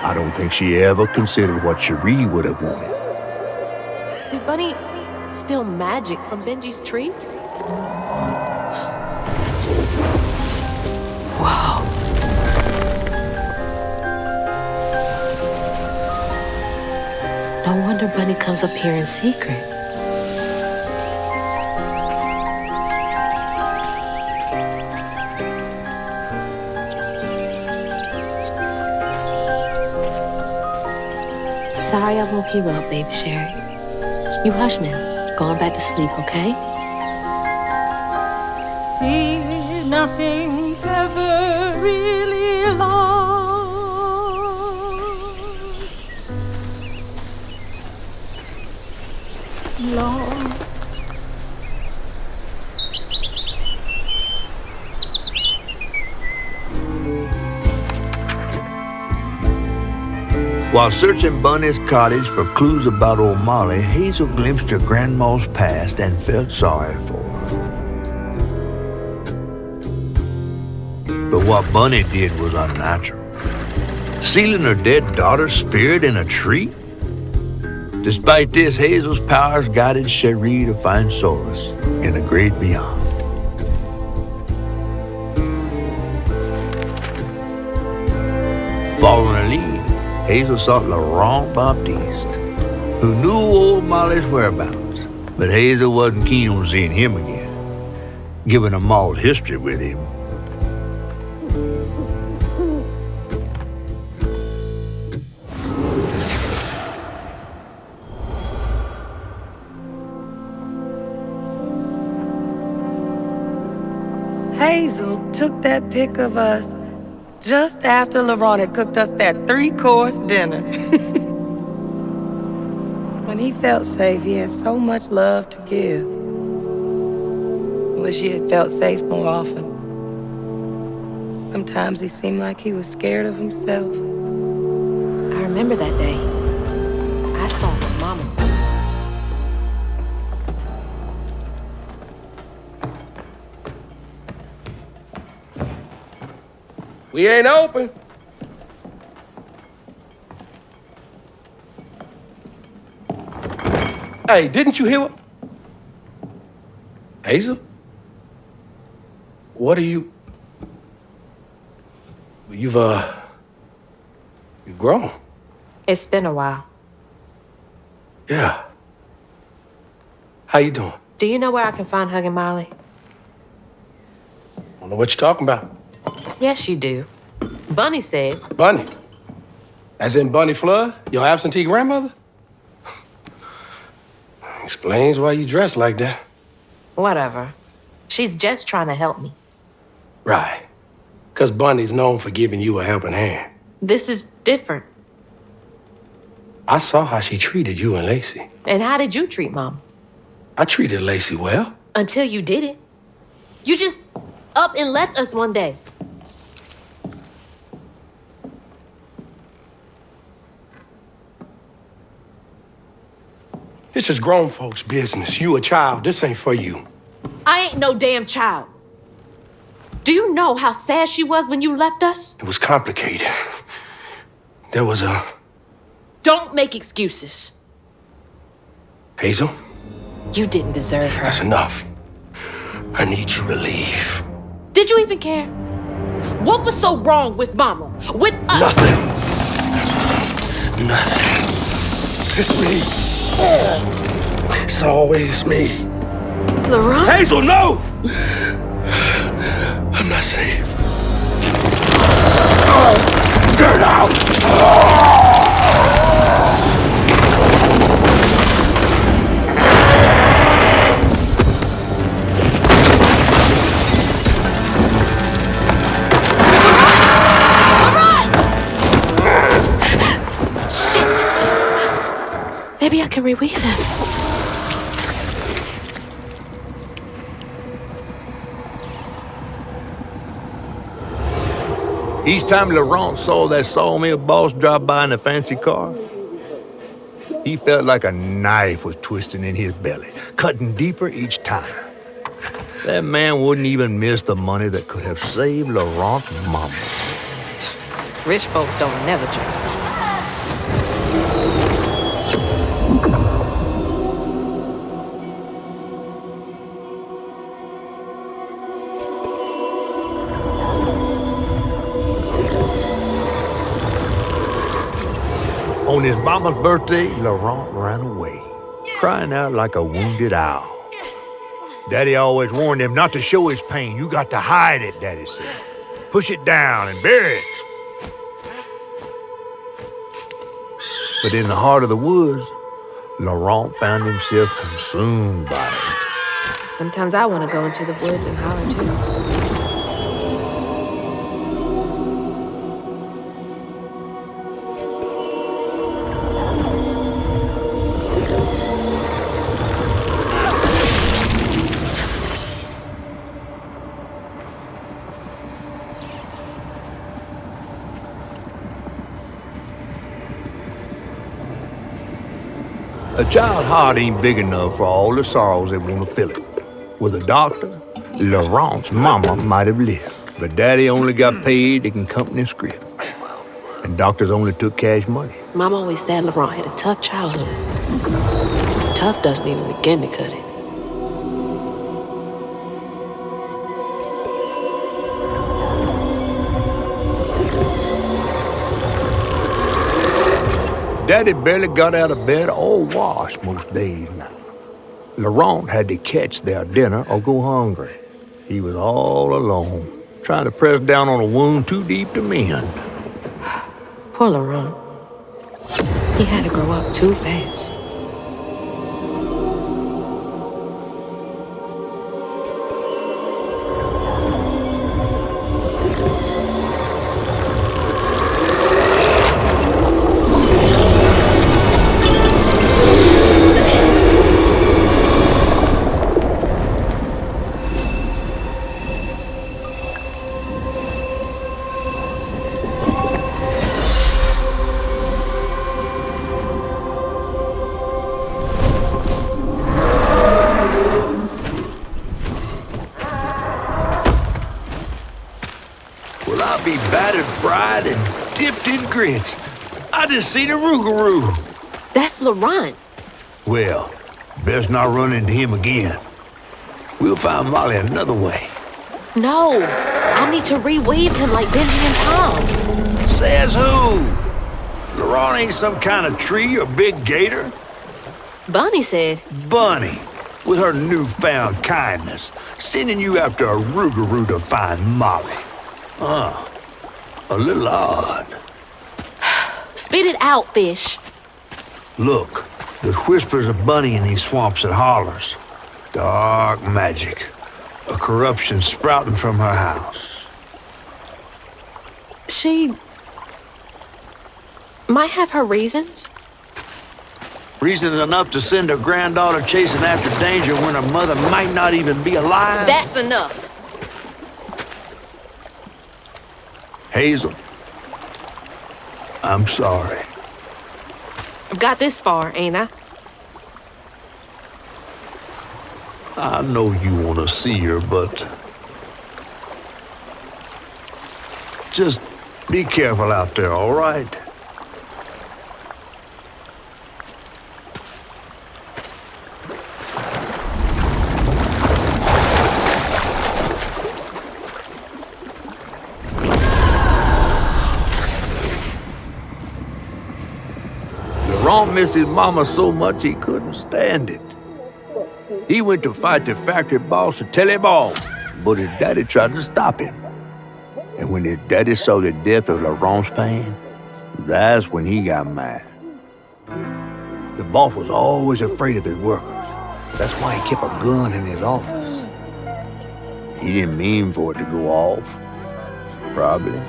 I don't think she ever considered what Cherie would have wanted. Did Bunny steal magic from Benji's tree? Wow. No wonder Bunny comes up here in secret. Sorry I woke you up, baby Sherry. You hush now. Going back to sleep, okay? See, nothing's ever really lost. Lost. While searching Bunny's cottage for clues about old Molly, Hazel glimpsed her grandma's past and felt sorry for her. But what Bunny did was unnatural. Sealing her dead daughter's spirit in a tree? Despite this, Hazel's powers guided Cherie to find solace in the great beyond. Following a lead, Hazel sought Laurent Baptiste, who knew old Molly's whereabouts, but Hazel wasn't keen on seeing him again, given a mauled history with him. Hazel took that pic of us just after Laurent had cooked us that 3-course dinner. When he felt safe, he had so much love to give. I wish he had felt safe more often. Sometimes he seemed like he was scared of himself. I remember that day. I saw what Mama saw. We ain't open. Hey, didn't you hear what? Hazel? What are you? You've grown. It's been a while. Yeah. How you doing? Do you know where I can find Huggin' Molly? I don't know what you're talking about. Yes, you do. Bunny said. Bunny? As in Bunny Flood, your absentee grandmother? Explains why you dress like that. Whatever. She's just trying to help me. Right. Because Bunny's known for giving you a helping hand. This is different. I saw how she treated you and Lacey. And how did you treat Mom? I treated Lacey well. Until you didn't. You just up and left us one day. This is grown folks' business. You a child. This ain't for you. I ain't no damn child. Do you know how sad she was when you left us? It was complicated. There was a... Don't make excuses. Hazel? You didn't deserve her. That's enough. I need you to leave. Did you even care? What was so wrong with Mama? With us? Nothing. Nothing. It's me. It's always me. Laurent? Hazel, no! I'm not safe. Get out! Maybe I can reweave him. Each time Laurent saw that sawmill boss drive by in a fancy car, he felt like a knife was twisting in his belly, cutting deeper each time. That man wouldn't even miss the money that could have saved Laurent's mama. Rich folks don't never change. On his mama's birthday, Laurent ran away, crying out like a wounded owl. Daddy always warned him not to show his pain. You got to hide it, Daddy said. Push it down and bury it. But in the heart of the woods, Laurent found himself consumed by it. Sometimes I want to go into the woods and holler too. A child's heart ain't big enough for all the sorrows that want to fill it. With a doctor, Laurent's mama might have lived, but Daddy only got paid to accompany script. And doctors only took cash money. Mom always said Laurent had a tough childhood. Tough doesn't even begin to cut it. Daddy barely got out of bed or washed most days. Laurent had to catch their dinner or go hungry. He was all alone, trying to press down on a wound too deep to mend. Poor Laurent. He had to grow up too fast. I'll be battered, fried, and dipped in grits. I just seen a rougarou. That's Laurent. Well, best not run into him again. We'll find Molly another way. No, I need to reweave him like Benji and Tom. Says who? Laurent ain't some kind of tree or big gator. Bunny said. Bunny, with her newfound kindness, sending you after a rougarou to find Molly. A little odd. Spit it out, fish. Look, there's whispers of Bunny in these swamps and hollers. Dark magic. A corruption sprouting from her house. She might have her reasons. Reasons enough to send her granddaughter chasing after danger when her mother might not even be alive? That's enough. Hazel, I'm sorry. I've got this far, ain't I? I know you want to see her, but just be careful out there, all right? Laurent missed his mama so much he couldn't stand it. He went to fight the factory boss to tell him all, but his daddy tried to stop him. And when his daddy saw the death of Laurent's pain, that's when he got mad. The boss was always afraid of his workers. That's why he kept a gun in his office. He didn't mean for it to go off, probably.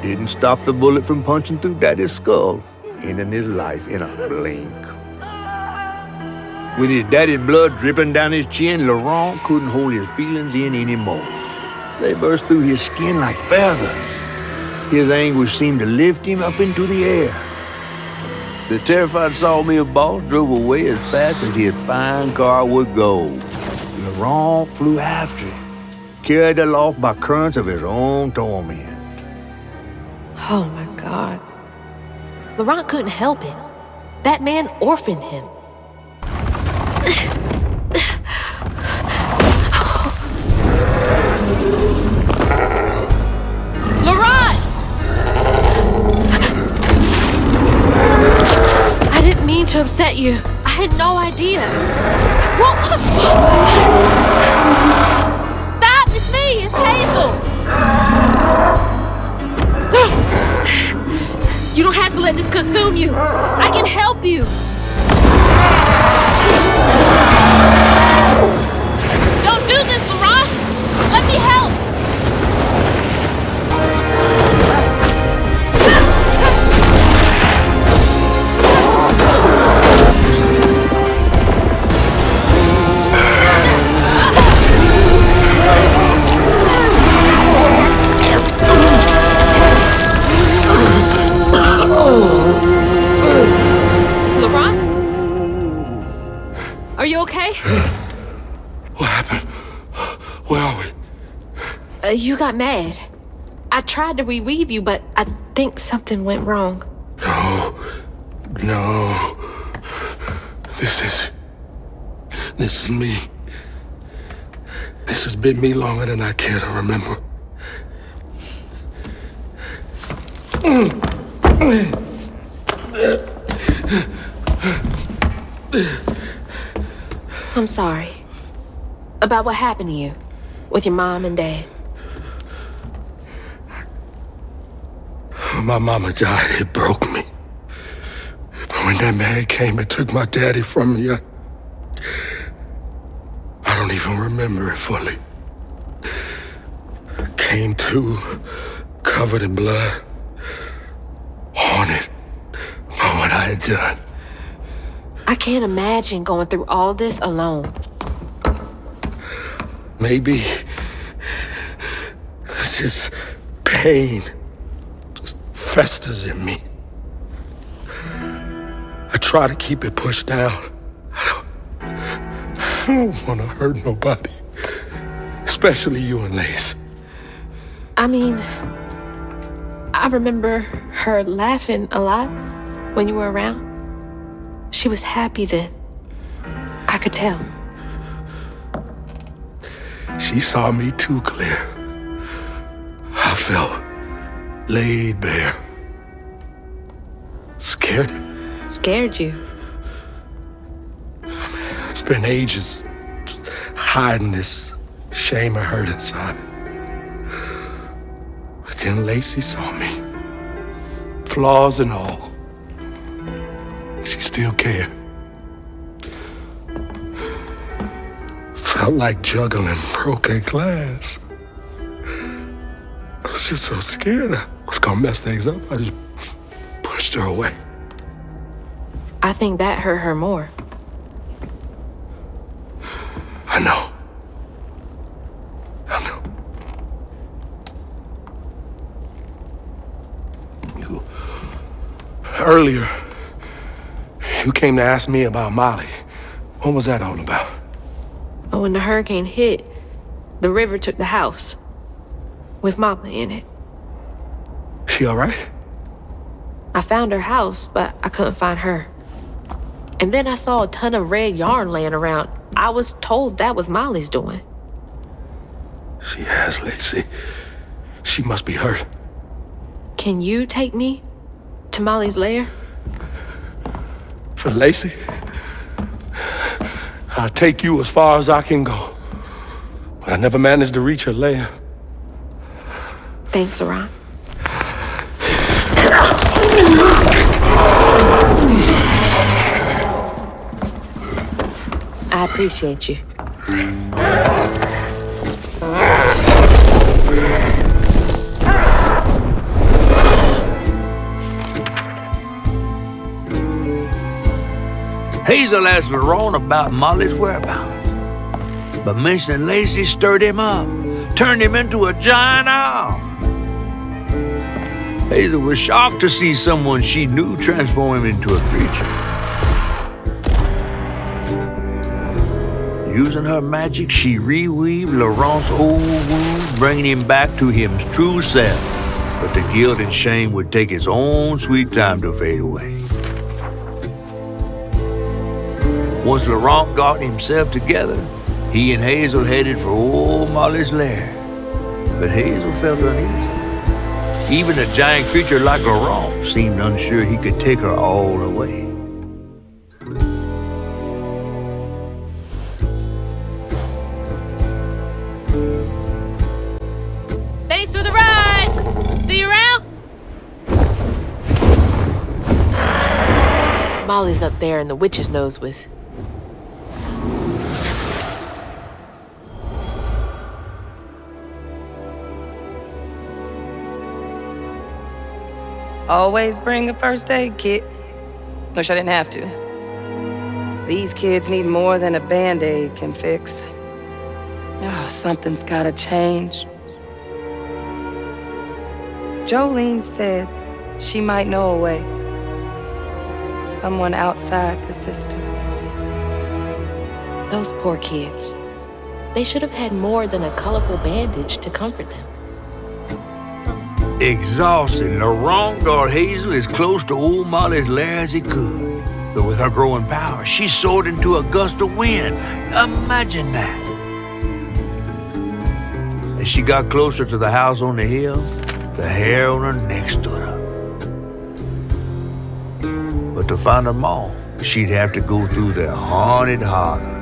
Didn't stop the bullet from punching through Daddy's skull, ending his life in a blink. With his daddy's blood dripping down his chin, Laurent couldn't hold his feelings in anymore. They burst through his skin like feathers. His anguish seemed to lift him up into the air. The terrified sawmill boss drove away as fast as his fine car would go. Laurent flew after it, carried aloft by currents of his own torment. Oh my God. Laurent couldn't help it. That man orphaned him. Laurent! I didn't mean to upset you. I had no idea. Stop! It's me! It's Hazel! You don't have to let this consume you. I can help you. Don't do this, Laurent. Let me help. Are you okay? What happened? Where are we? You got mad. I tried to reweave you, but I think something went wrong. No. This is me. This has been me longer than I care to remember. I'm sorry. About what happened to you with your mom and dad. When my mama died, it broke me. But when that man came and took my daddy from me, I don't even remember it fully. Came to, covered in blood, haunted by what I had done. I can't imagine going through all this alone. Maybe this pain just festers in me. I try to keep it pushed down. I don't want to hurt nobody, especially you and Lace. I mean, I remember her laughing a lot when you were around. She was happy then. I could tell. She saw me too clear. I felt laid bare. Scared me. Scared you? It's been ages hiding this shame I hurt inside. But then Lacey saw me, flaws and all. She still cared. Felt like juggling broken glass. I was just so scared I was gonna mess things up. I just pushed her away. I think that hurt her more. I know. Earlier, you came to ask me about Molly. What was that all about? But when the hurricane hit, the river took the house with Mama in it. She all right? I found her house, but I couldn't find her. And then I saw a ton of red yarn laying around. I was told that was Molly's doing. She has, Lacey. She must be hurt. Can you take me to Molly's lair? For Lacey? I'll take you as far as I can go. But I never managed to reach her lair. Thanks, Ron. I appreciate you. Hazel asked Laurent about Molly's whereabouts, but mentioning Lacey stirred him up, turned him into a giant owl. Hazel was shocked to see someone she knew transform him into a creature. Using her magic, she reweaved Laurent's old wound, bringing him back to his true self. But the guilt and shame would take its own sweet time to fade away. Once Laurent got himself together, he and Hazel headed for old Molly's lair. But Hazel felt uneasy. Even a giant creature like Laurent seemed unsure he could take her all away. Thanks for the ride! See you around? Molly's up there in the witch's nose with... Always bring a first aid kit. Wish I didn't have to. These kids need more than a Band-Aid can fix. Oh, something's gotta change. Jolene said she might know a way. Someone outside the system. Those poor kids. They should have had more than a colorful bandage to comfort them. Exhausted, Laurent got Hazel as close to old Molly's lair as he could. But with her growing power, she soared into a gust of wind. Imagine that. As she got closer to the house on the hill, the hair on her neck stood up. But to find them all, she'd have to go through the haunted holler.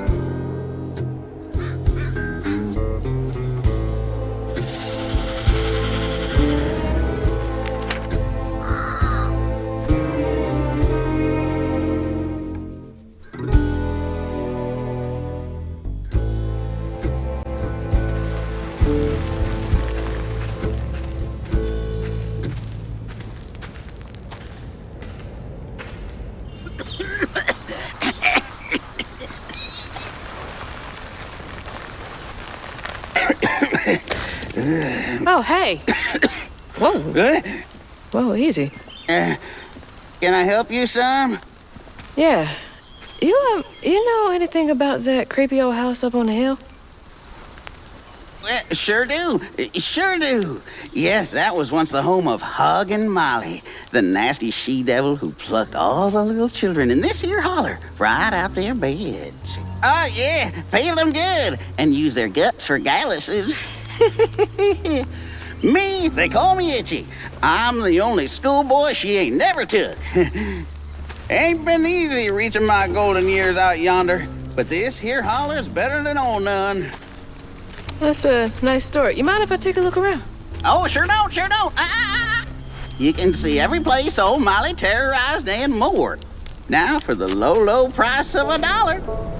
Oh, hey. Whoa. Whoa, easy. Can I help you, son? Yeah. You know anything about that creepy old house up on the hill? Well, sure do. Sure do. Yes, that was once the home of Hug and Molly, the nasty she-devil who plucked all the little children in this here holler right out their beds. Oh, yeah, peeled them good and used their guts for galluses. Me, they call me Itchy. I'm the only schoolboy she ain't never took. Ain't been easy reaching my golden years out yonder, but this here holler's better than old none. That's a nice story. You mind if I take a look around? Oh, sure don't, sure don't. You can see every place old Molly terrorized and more. Now for the low, low price of $1.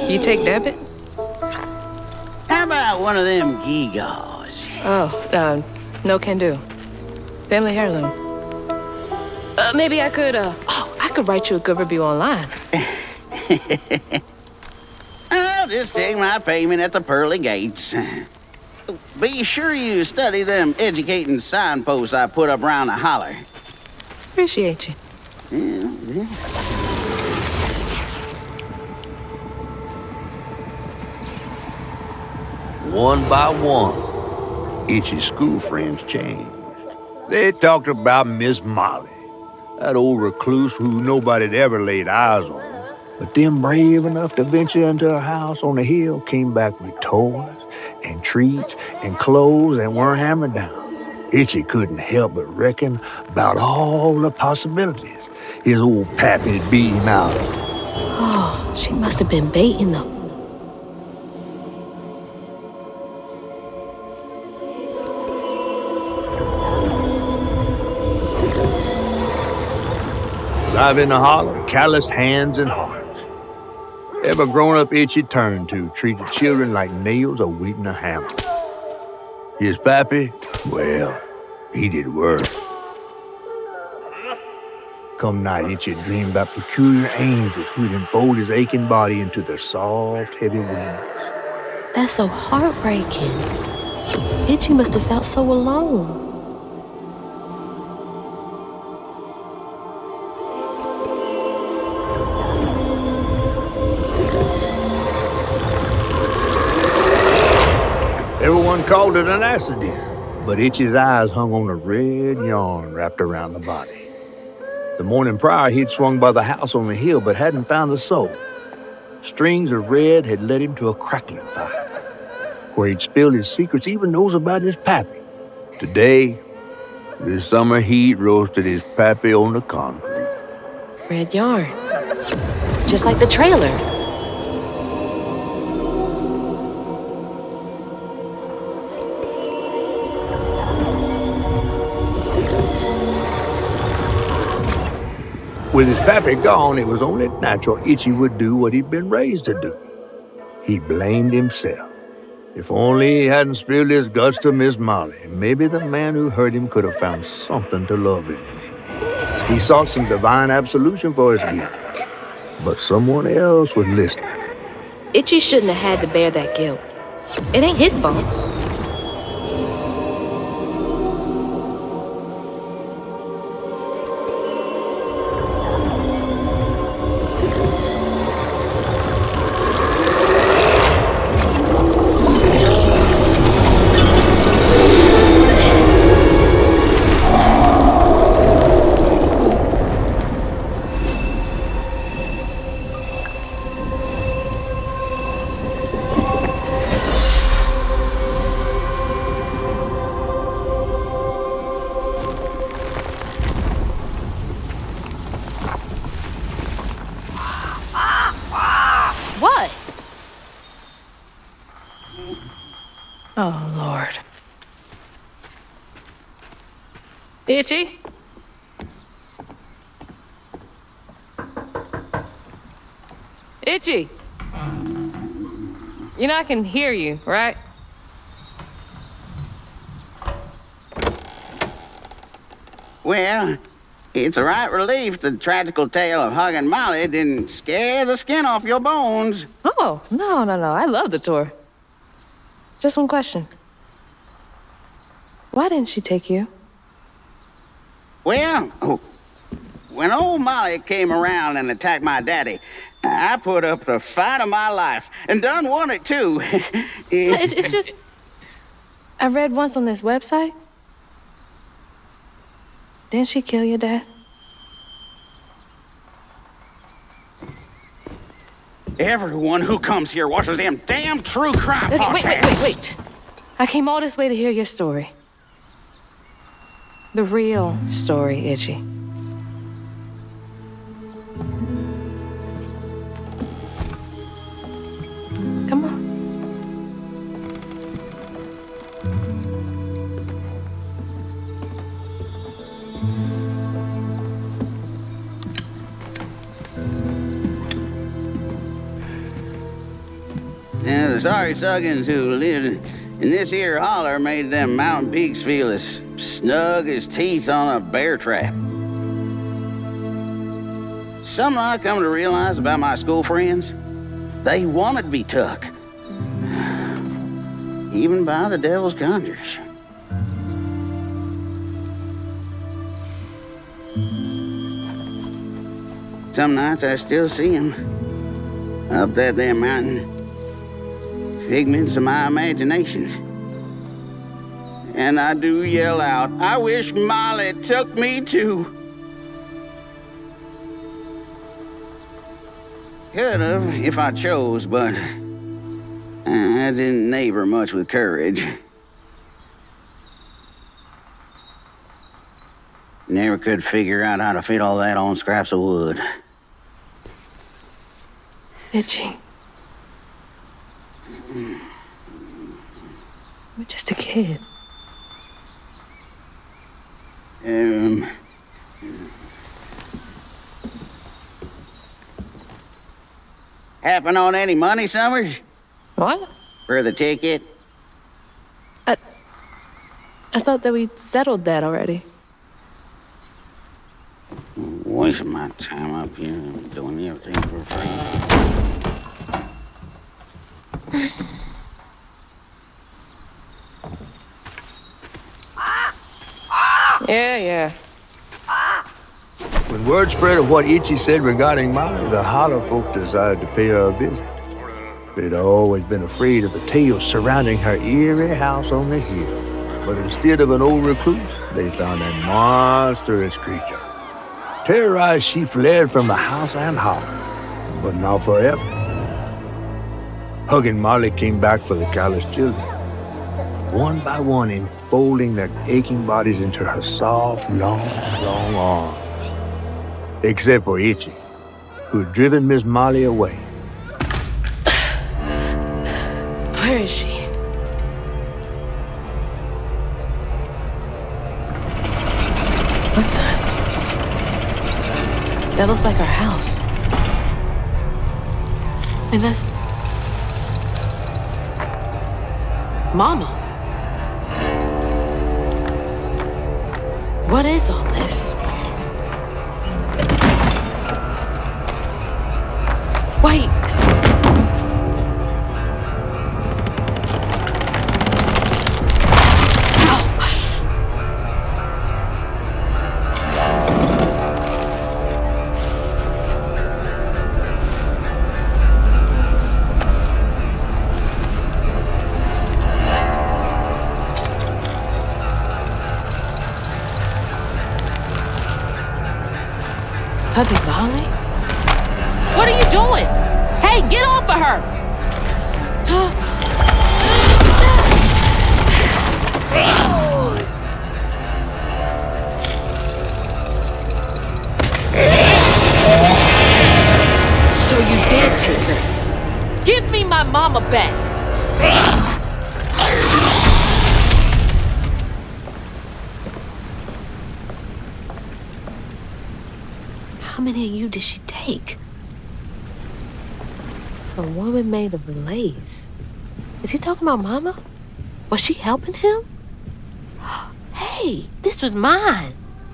You take debit? How about one of them gewgaws? Oh, no can do. Family heirloom. Maybe I could, I could write you a good review online. I'll just take my payment at the pearly gates. Be sure you study them educating signposts I put up around the holler. Appreciate you. Yeah. One by one, Itchy's school friends changed. They talked about Miss Molly, that old recluse who nobody'd ever laid eyes on. But them brave enough to venture into her house on the hill came back with toys and treats and clothes that weren't hammered down. Itchy couldn't help but reckon about all the possibilities his old pappy'd beat him out of. Oh, she must have been baiting them. Live in the holler, calloused hands and hearts. Ever grown-up Itchy turned to treated children like nails awaiting a hammer. His pappy, well, he did worse. Come night, Itchy dreamed about peculiar angels who'd enfold his aching body into their soft, heavy wings. That's so heartbreaking. Itchy must have felt so alone. Everyone called it an accident, but Itchy's eyes hung on a red yarn wrapped around the body. The morning prior, he'd swung by the house on the hill, but hadn't found the soul. Strings of red had led him to a crackling fire, where he'd spilled his secrets, even those about his pappy. Today, the summer heat roasted his pappy on the concrete. Red yarn. Just like the trailer. With his pappy gone, it was only natural Itchy would do what he'd been raised to do. He blamed himself. If only he hadn't spilled his guts to Miss Molly, maybe the man who hurt him could have found something to love him. He sought some divine absolution for his guilt, but someone else would listen. Itchy shouldn't have had to bear that guilt. It ain't his fault. Oh, Lord. Itchy? Itchy! You know I can hear you, right? Well, it's a right relief the tragical tale of Hug and Molly didn't scare the skin off your bones. Oh, no. I love the tour. Just one question. Why didn't she take you? Well, when old Molly came around and attacked my daddy, I put up the fight of my life, and done won it, too. It's just... I read once on this website. Didn't she kill your dad? Everyone who comes here watches them damn true crime podcasts. Wait. I came all this way to hear your story. The real story, Itchy. Come on. Yeah, the sorry Suggins who lived in this here holler made them mountain peaks feel as snug as teeth on a bear trap. Something I come to realize about my school friends, they wanted to be took. Even by the devil's conjures. Some nights I still see them up that there mountain. Figments of my imagination. And I do yell out, I wish Molly took me too. Could have if I chose, but I didn't neighbor much with courage. Never could figure out how to fit all that on scraps of wood. Itchy. You're just a kid. Happen on any money, Summers? What? For the ticket? I thought that we settled that already. Wasting my time up here doing everything for free. Yeah. When word spread of what Itchy said regarding Molly, the Holler folk decided to pay her a visit. They'd always been afraid of the tales surrounding her eerie house on the hill. But instead of an old recluse, they found a monstrous creature. Terrorized, she fled from the house and Holler, but not forever. Hug and Molly came back for the callous children, one by one enfolding their aching bodies into her soft, long arms. Except for Itchy, who had driven Miss Molly away. Where is she? What the? That looks like our house. And that's... Mama. What is all this? Wait. Hugging Molly? What are you doing? Hey, get off of her! So you did take her. Give me my mama back. me and you did she take? A woman made of lace. Is he talking about Mama? Was she helping him? Hey, this was mine.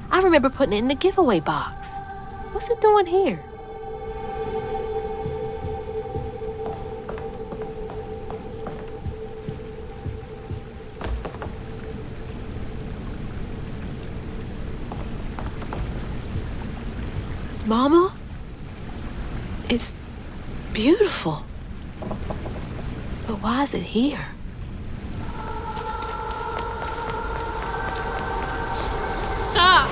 I remember putting it in the giveaway box. What's it doing here? Mama? It's beautiful. But why is it here? Stop!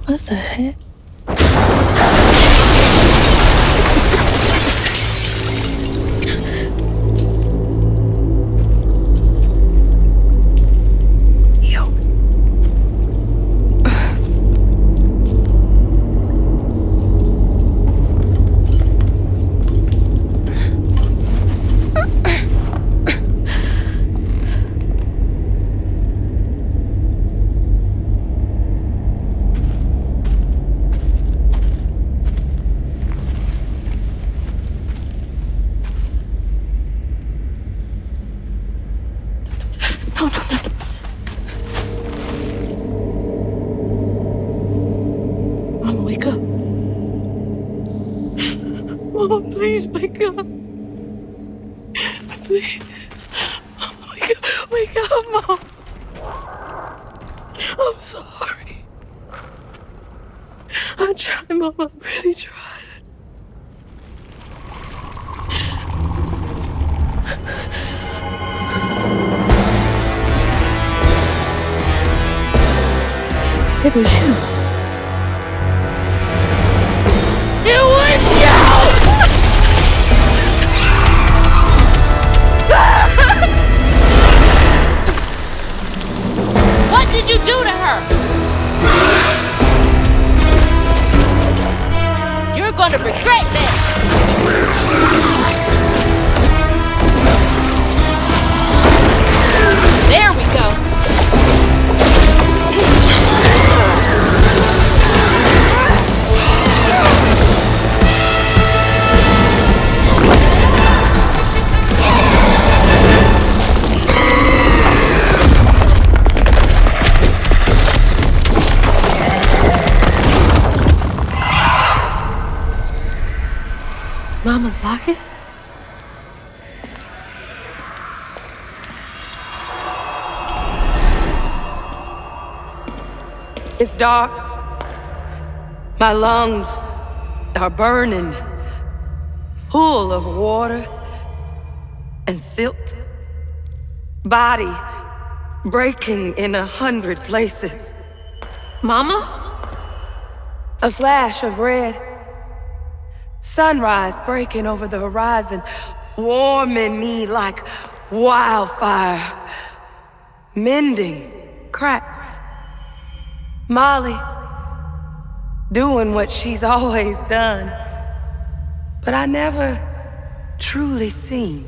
What the heck? Mama, wake up. Mama, please wake up. Please. Wake up, Mom. I'm sorry. I tried, Mama. I really tried. It was you. It was you! What did you do to her? You're gonna regret this. There we go. Mama's locket? It's dark. My lungs are burning, full of water and silt. Body breaking in 100 places. Mama? A flash of red. Sunrise breaking over the horizon, warming me like wildfire. Mending cracks. Molly doing what she's always done, but I never truly seen.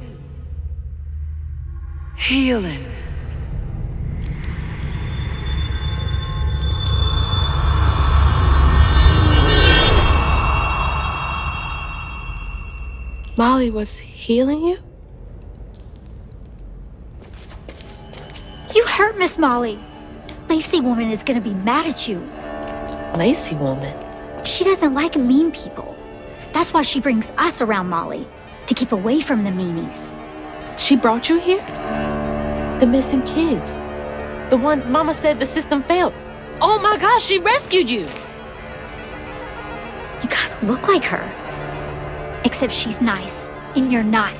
Healing. Molly was healing you? You hurt Miss Molly. Lacey woman is gonna be mad at you. Lacey woman? She doesn't like mean people. That's why she brings us around Molly, to keep away from the meanies. She brought you here? The missing kids. The ones Mama said the system failed. Oh my gosh, she rescued you! You kinda look like her. Except she's nice, and you're not.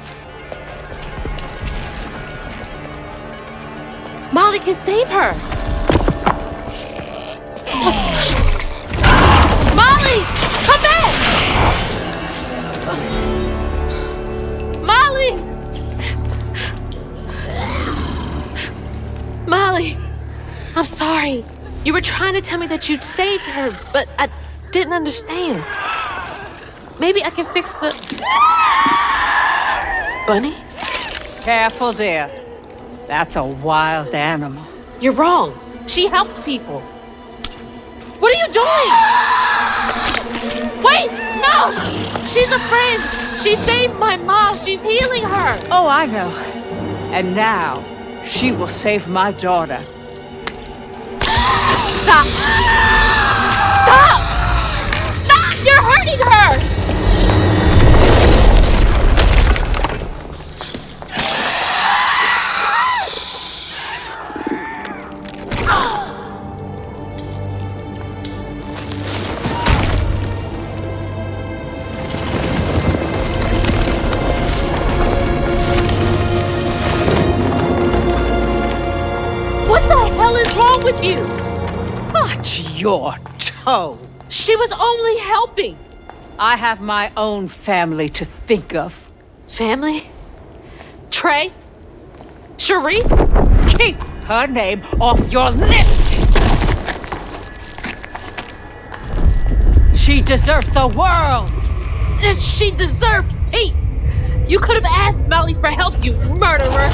Molly can save her! Molly! Come back! Molly! Molly! I'm sorry. You were trying to tell me that you'd saved her, but didn't understand. Maybe I can fix the... Bunny? Careful, dear. That's a wild animal. You're wrong. She helps people. What are you doing? Wait, no! She's a friend. She saved my mom. She's healing her. Oh, I know. And now, she will save my daughter. Stop! Stop! Stop! You're hurting her! With you. Watch your toe. She was only helping. I have my own family to think of. Family? Trey? Cherie? Keep her name off your lips. She deserves the world. She deserved peace. You could have asked Molly for help, you murderer.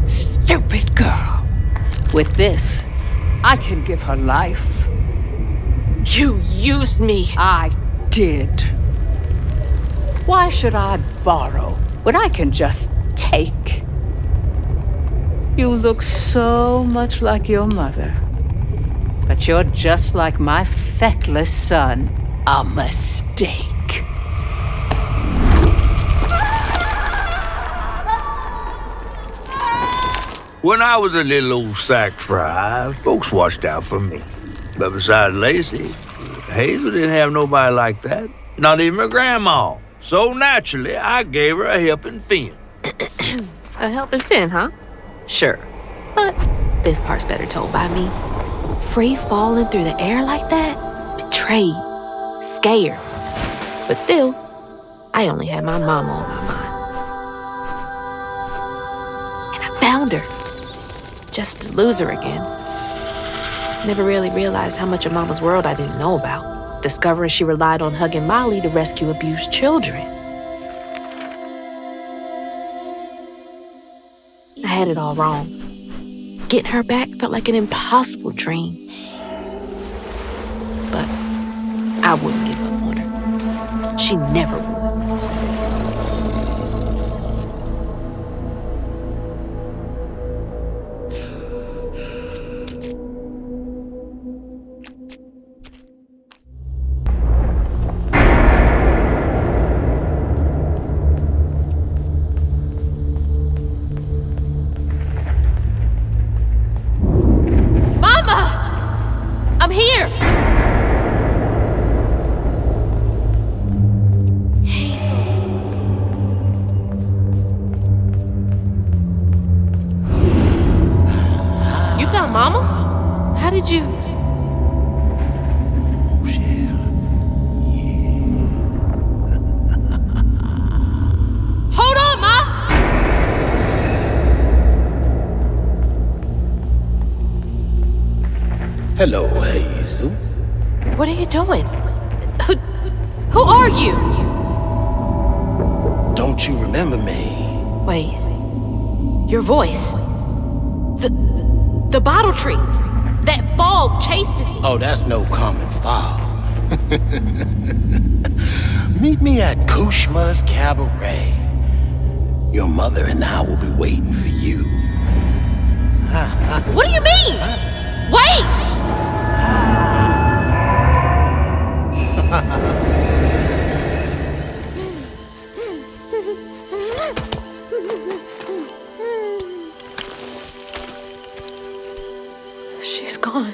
Stupid girl. With this, I can give her life. You used me. I did. Why should I borrow when I can just take? You look so much like your mother. But you're just like my feckless son. A mistake. When I was a little old sack fry, folks watched out for me. But besides Lacey, Hazel didn't have nobody like that. Not even her grandma. So naturally, I gave her a helping fin. A helping fin, huh? Sure. But this part's better told by me. Free falling through the air like that? Betrayed. Scared. But still, I only had my mama on my mind. And I found her. Just to lose her again. Never really realized how much of Mama's world I didn't know about. Discovering she relied on hugging Molly to rescue abused children. I had it all wrong. Getting her back felt like an impossible dream. But I wouldn't give up on her. She never would. I'm here! Hazel. You found Mama? How did you... Hold on, Ma! Hello, Hazel. What are you doing? Who are you? Don't you remember me? Wait. Your voice. The bottle tree. That fog chasing me. Oh, that's no common fog. Meet me at Kushma's Cabaret. Your mother and I will be waiting for you. What do you mean? Wait! She's gone.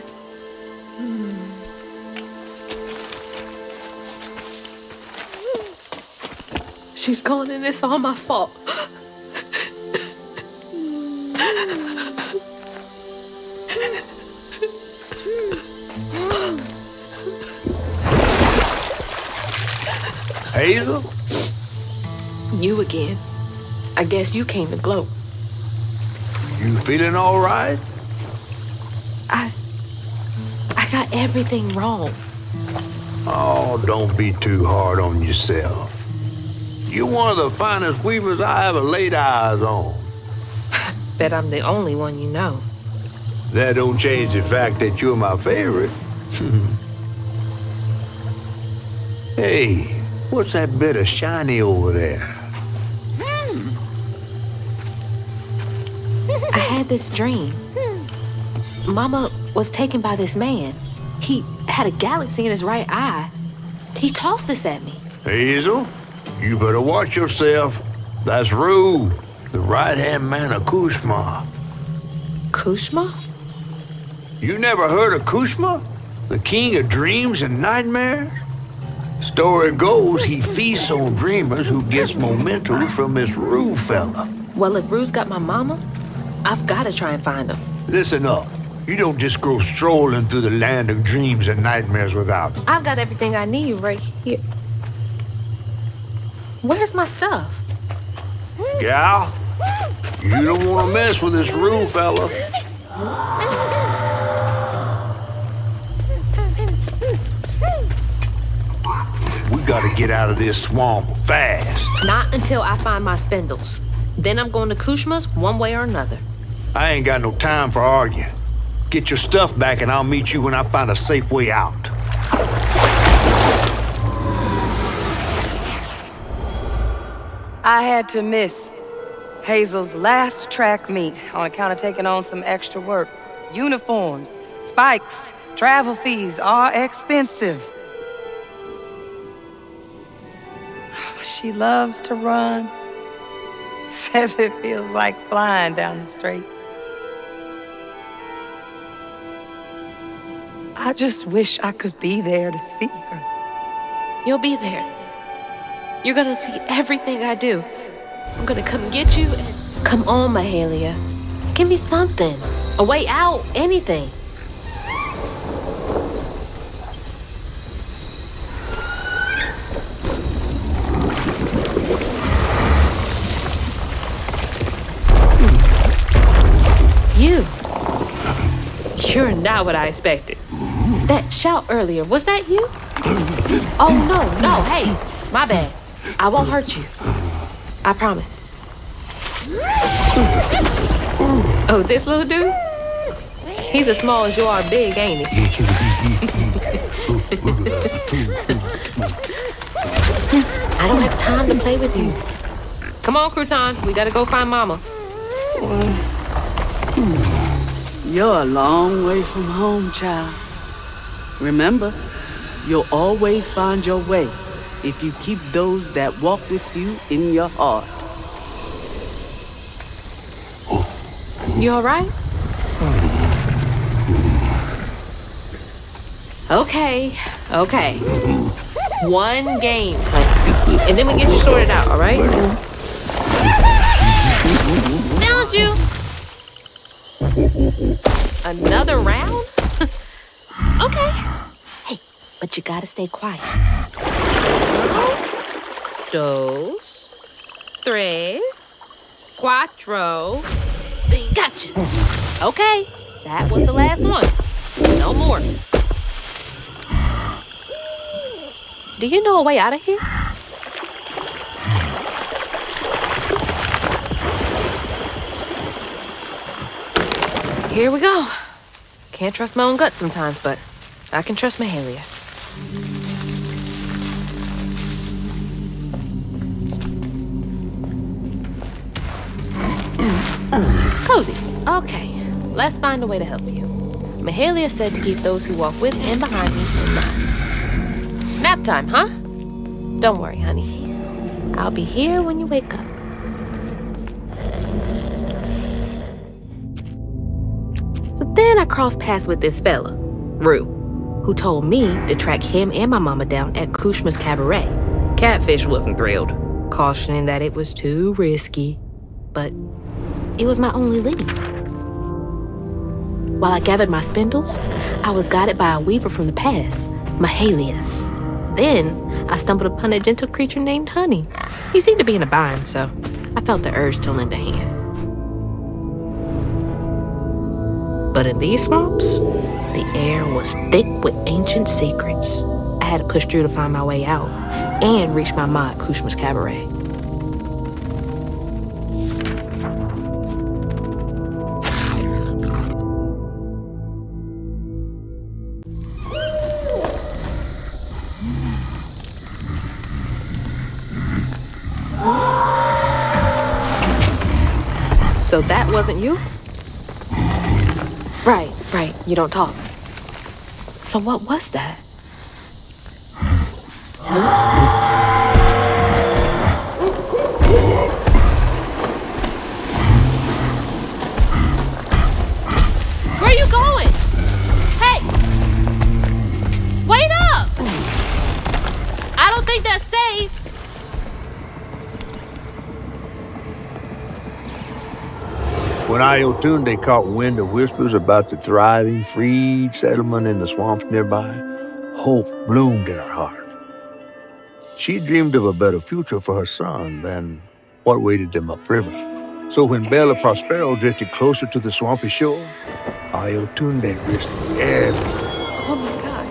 She's gone and it's all my fault. Hazel? You again. I guess you came to gloat. You feeling all right? I got everything wrong. Oh, don't be too hard on yourself. You're one of the finest weavers I ever laid eyes on. Bet I'm the only one you know. That don't change the fact that you're my favorite. Hey, what's that bit of shiny over there? I had this dream. Mama was taken by this man. He had a galaxy in his right eye. He tossed this at me. Hazel, you better watch yourself. That's Rue, the right-hand man of Kushma. Kushma? You never heard of Kushma? The king of dreams and nightmares? Story goes he feasts on dreamers who gets momentum from this Rue fella. Well, if Rue's got my mama, I've got to try and find him. Listen up. You don't just go strolling through the land of dreams and nightmares without him. I've got everything I need right here. Where's my stuff? Gal, you don't want to mess with this Rue fella. We gotta get out of this swamp fast. Not until I find my spindles. Then I'm going to Kushma's one way or another. I ain't got no time for arguing. Get your stuff back and I'll meet you when I find a safe way out. I had to miss Hazel's last track meet on account of taking on some extra work. Uniforms, spikes, travel fees are expensive. She loves to run. Says it feels like flying down the street. I just wish I could be there to see her. You'll be there. You're gonna see everything I do. I'm gonna come get you and... Come on, Mahalia. Give me something. A way out, anything. You're not what I expected. That shout earlier, was that you? Oh, no, hey, my bad. I won't hurt you. I promise. Oh, this little dude? He's as small as you are big, ain't he? I don't have time to play with you. Come on, Crouton, we gotta go find Mama. You're a long way from home, child. Remember, you'll always find your way if you keep those that walk with you in your heart. You all right? Okay. One game. And then we get you sorted out, all right? Found you! Another round? Okay. Hey, but you gotta stay quiet. Dos, tres, cuatro, cinco. Gotcha. Okay, that was the last one. No more. Do you know a way out of here? Here we go. Can't trust my own gut sometimes, but I can trust Mahalia. Cozy. Okay, let's find a way to help you. Mahalia said to keep those who walk with and behind me in mind. Nap time, huh? Don't worry, honey. I'll be here when you wake up. So then I crossed paths with this fella, Rue, who told me to track him and my mama down at Kushma's cabaret. Catfish wasn't thrilled, cautioning that it was too risky, but it was my only lead. While I gathered my spindles, I was guided by a weaver from the past, Mahalia. Then I stumbled upon a gentle creature named Honey. He seemed to be in a bind, so I felt the urge to lend a hand. But in these swamps, the air was thick with ancient secrets. I had to push through to find my way out and reach my ma at Kushma's Cabaret. So that wasn't you? Right, you don't talk. So what was that? Where are you going? Hey! Wait up! I don't think that's safe. When Ayotunde caught wind of whispers about the thriving, freed settlement in the swamps nearby, hope bloomed in her heart. She dreamed of a better future for her son than what waited them upriver. So when Bella Prospero drifted closer to the swampy shores, Ayotunde risked everything. Oh my God.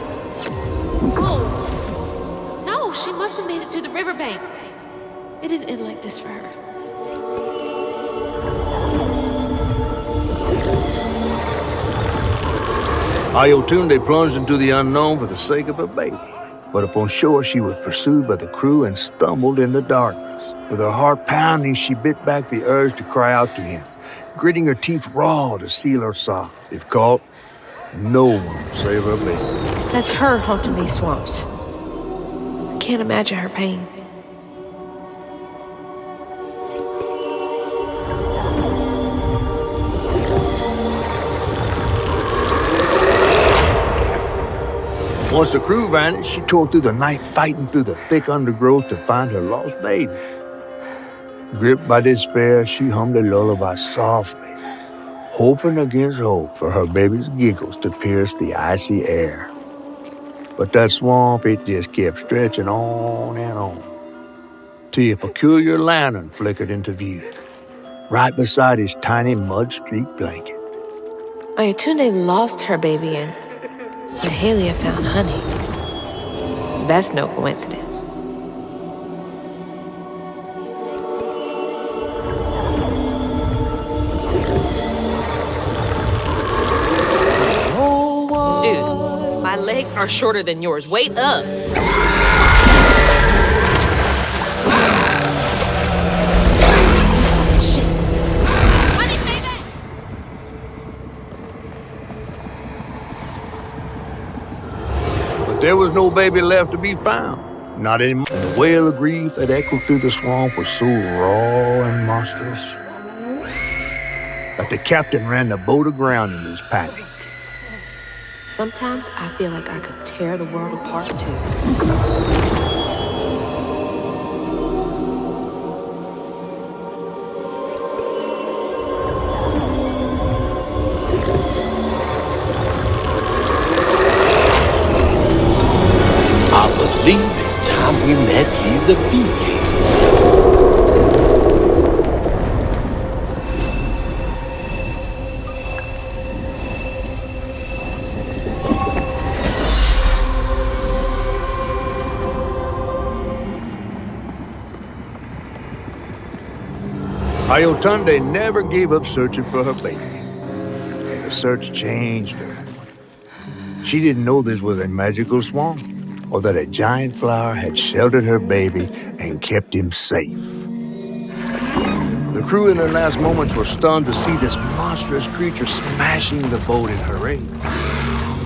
Oh. No, she must have made it to the riverbank. It didn't end like this for her. Ayotunde plunged into the unknown for the sake of her baby. But upon shore, she was pursued by the crew and stumbled in the darkness. With her heart pounding, she bit back the urge to cry out to him, gritting her teeth raw to seal her sob. If caught, no one would save her baby. That's her haunting these swamps. I can't imagine her pain. Once the crew vanished, she tore through the night, fighting through the thick undergrowth to find her lost baby. Gripped by despair, she hummed a lullaby softly, hoping against hope for her baby's giggles to pierce the icy air. But that swamp, it just kept stretching on and on, till a peculiar lantern flickered into view, right beside his tiny mud-streaked blanket. Ayotunde lost her baby and Mahalia found honey. That's no coincidence. Dude, my legs are shorter than yours. Wait up. Shit. Honey, stay back! There was no baby left to be found. Not anymore. The wail of grief that echoed through the swamp was so raw and monstrous that the captain ran the boat aground in his panic. Sometimes I feel like I could tear the world apart too. I believe it's time we met vis-a-vis Hazel. Ayotunde never gave up searching for her baby, and the search changed her. She didn't know this was a magical swamp, or that a giant flower had sheltered her baby and kept him safe. The crew in their last moments were stunned to see this monstrous creature smashing the boat in her rage,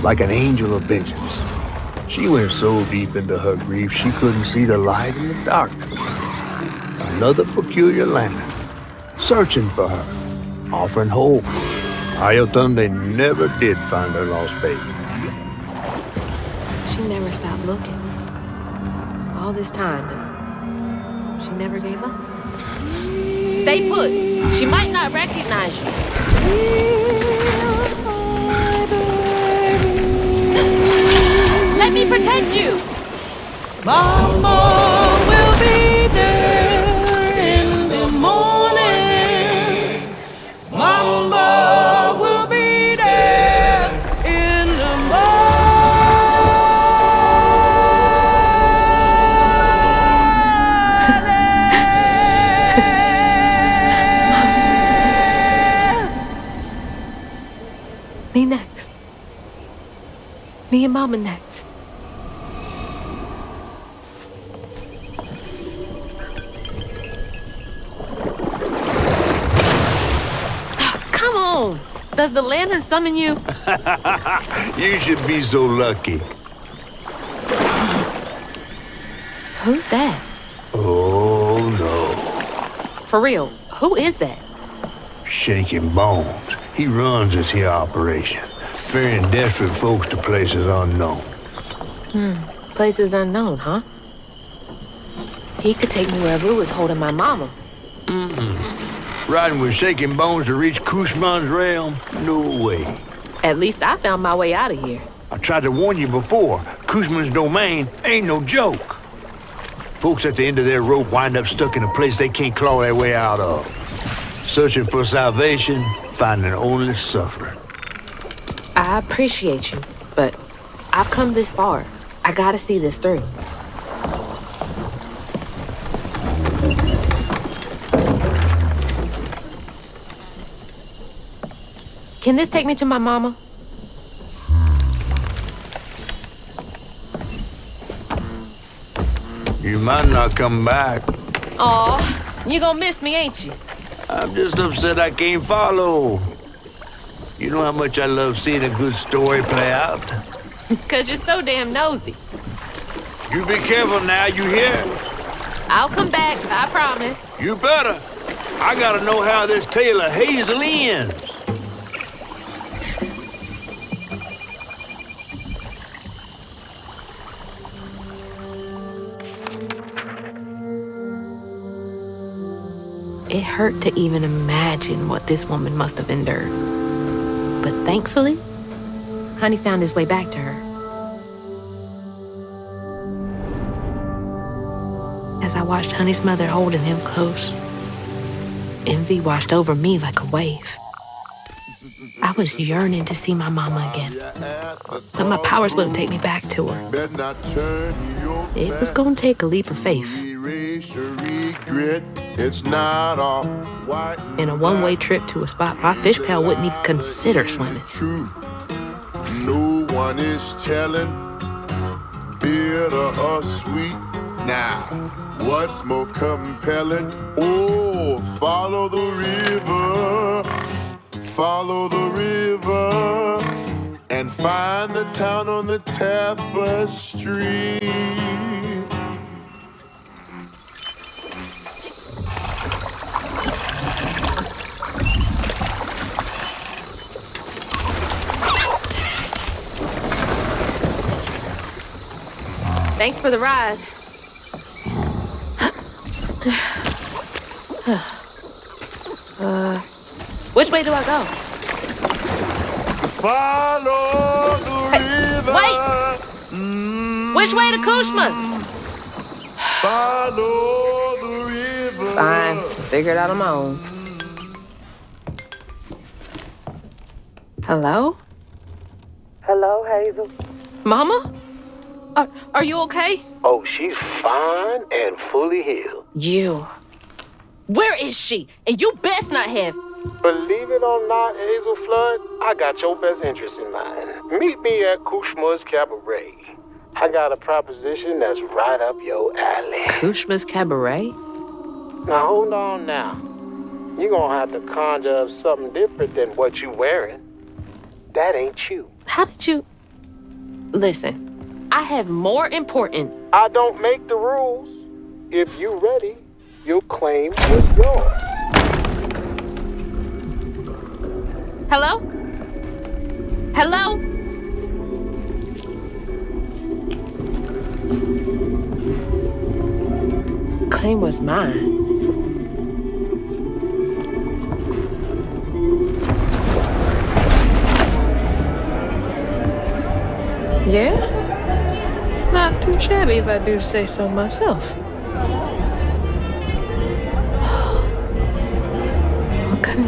like an angel of vengeance. She went so deep into her grief she couldn't see the light in the darkness. Another peculiar lantern, searching for her, offering hope. Ayotunde never did find her lost baby. She never stopped looking. All this time, she never gave up. Stay put. She might not recognize you. Let me protect you. Mama will be there in the morning. Mama will be there in the morning. Me and Mama next. Come on! Does the lantern summon you? You should be so lucky. Who's that? Oh, no. For real, who is that? Shaking Bones. He runs this here operation, ferrying desperate folks to places unknown. Places unknown, huh? He could take me where Rue is holding my mama. Riding with Shaking Bones to reach Kushman's realm? No way. At least I found my way out of here. I tried to warn you before. Kushman's domain ain't no joke. Folks at the end of their rope wind up stuck in a place they can't claw their way out of. Searching for salvation, finding only suffering. I appreciate you, but I've come this far. I gotta see this through. Can this take me to my mama? You might not come back. Aw, you gonna miss me, ain't you? I'm just upset I can't follow. You know how much I love seeing a good story play out? 'Cause you're so damn nosy. You be careful now, you hear? I'll come back, I promise. You better. I gotta know how this tale of Hazel ends. It hurt to even imagine what this woman must have endured. But thankfully, Honey found his way back to her. As I watched Honey's mother holding him close, envy washed over me like a wave. I was yearning to see my mama again, but my powers wouldn't take me back to her. It was gonna take a leap of faith. In a one-way trip to a spot my fish pal wouldn't even consider swimming. No one is telling, bitter or sweet. Now, what's more compelling? Oh, follow the river, and find the town on the tapestry. Thanks for the ride. Which way do I go? Follow the river. Wait! Which way to Kushma's? Follow the river. Fine, figure it out on my own. Hello? Hello, Hazel. Mama? Are you okay? Oh, she's fine and fully healed. You. Where is she? And you best not have. Believe it or not, Hazel Flood, I got your best interest in mind. Meet me at Kushma's Cabaret. I got a proposition that's right up your alley. Kushma's Cabaret? Now, hold on now. You're gonna have to conjure up something different than what you wearing. That ain't you. How did you... Listen, I have more important... I don't make the rules. If you ready, your claim was yours. Hello? Hello? Claim was mine. Yeah? Not too shabby if I do say so myself. Okay.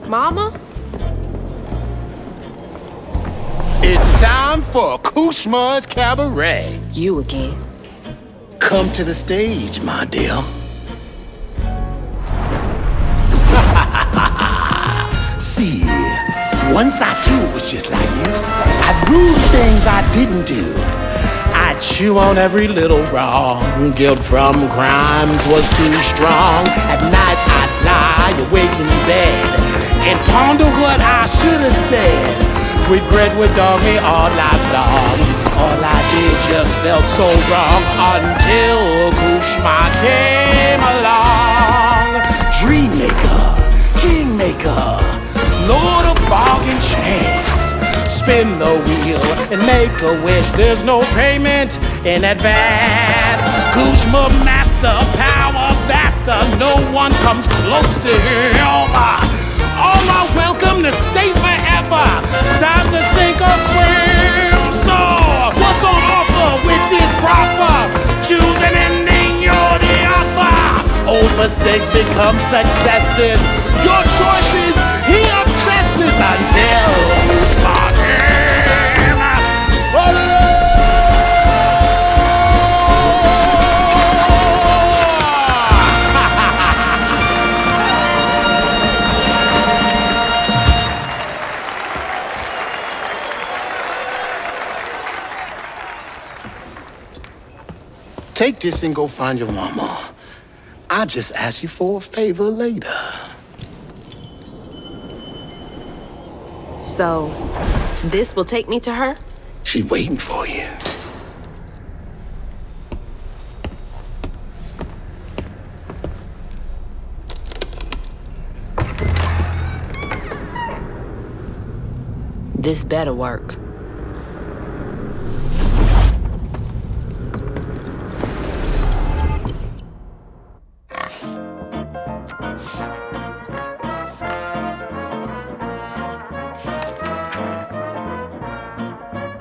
Mama? It's time for Kushma's Cabaret. You again. Come to the stage, my dear. See, once I too was just like you. I'd rule things I didn't do. I'd chew on every little wrong. Guilt from crimes was too strong. At night I'd lie awake in bed and ponder what I should have said. Regret would dog me all life long. All I did just felt so wrong until Kushma came along. Dreammaker, kingmaker, Lord of bargain chance. Spin the wheel and make a wish. There's no payment in advance. Kushma master, power vaster. No one comes close to him. All are welcome to stay forever. Time to sink or swim. So, what's on offer with this proffer? Choose an ending, you're the author. Old mistakes become successes. Your choices, he obsesses until Kushma came. Take this and go find your mama. I'll just ask you for a favor later. So, this will take me to her? She's waiting for you. This better work.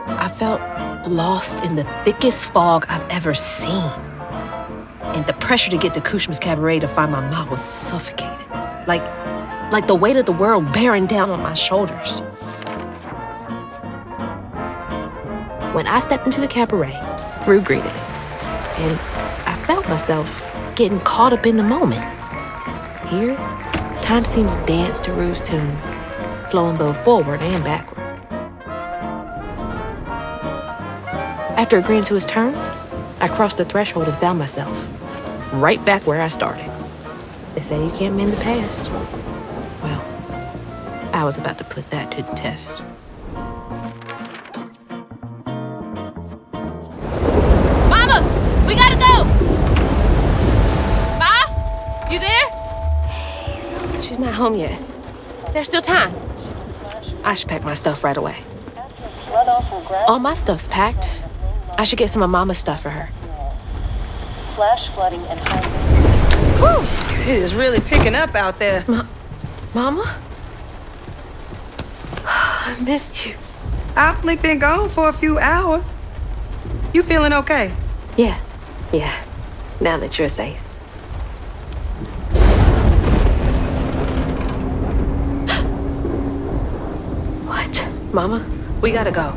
I felt lost in the thickest fog I've ever seen. And the pressure to get to Kushma's cabaret to find my mom was suffocating. Like the weight of the world bearing down on my shoulders. When I stepped into the cabaret, Rue greeted it. And I felt myself getting caught up in the moment. Here, time seemed to dance to Rue's tune, flowing both forward and backward. After agreeing to his terms, I crossed the threshold and found myself right back where I started. They say you can't mend the past. Well, I was about to put that to the test. Mama! We gotta go! Ma? You there? Hazel. She's not home yet. There's still time. I should pack my stuff right away. All my stuff's packed. I should get some of Mama's stuff for her. Flash flooding and Whew! It is really picking up out there. Mama? I missed you. I've only been gone for a few hours. You feeling okay? Yeah. Now that you're safe. What? Mama, we gotta go.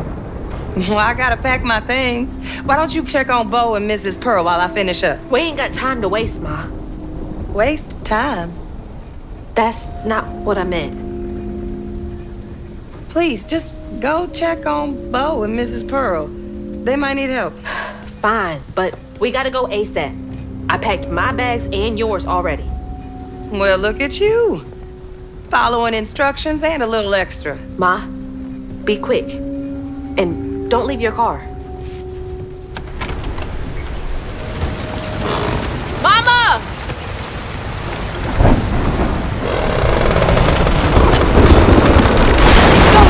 Well, I gotta pack my things. Why don't you check on Bo and Mrs. Pearl while I finish up? We ain't got time to waste, Ma. Waste time? That's not what I meant. Please, just go check on Bo and Mrs. Pearl. They might need help. Fine, but we gotta go ASAP. I packed my bags and yours already. Well, look at you. Following instructions and a little extra. Ma, be quick. And don't leave your car. Mama!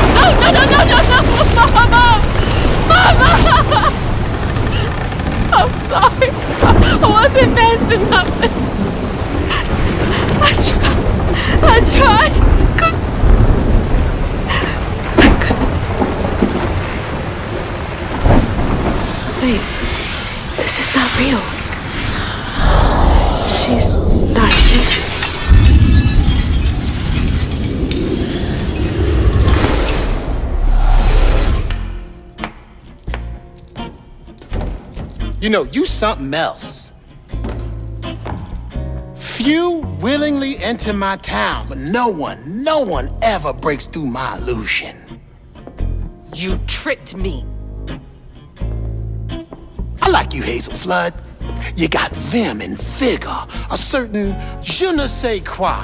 No! Mama! I'm sorry. I wasn't fast enough. I tried. You know, you something else. Few willingly enter my town, but no one ever breaks through my illusion. You tricked me. I like you, Hazel Flood. You got vim and vigor, a certain je ne sais quoi.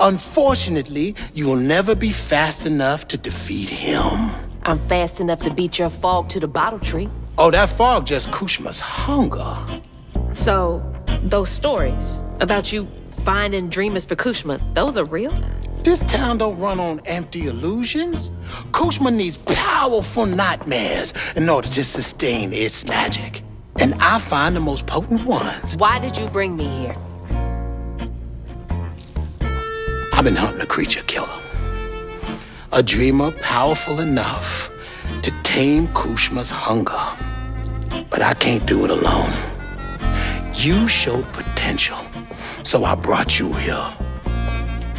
Unfortunately, you will never be fast enough to defeat him. I'm fast enough to beat your fog to the bottle tree. Oh, that fog just Kushma's hunger. So, those stories about you finding dreamers for Kushma, those are real? This town don't run on empty illusions. Kushma needs powerful nightmares in order to sustain its magic. And I find the most potent ones. Why did you bring me here? I've been hunting a creature killer. A dreamer powerful enough to tame Kushma's hunger. But I can't do it alone. You showed potential, so I brought you here.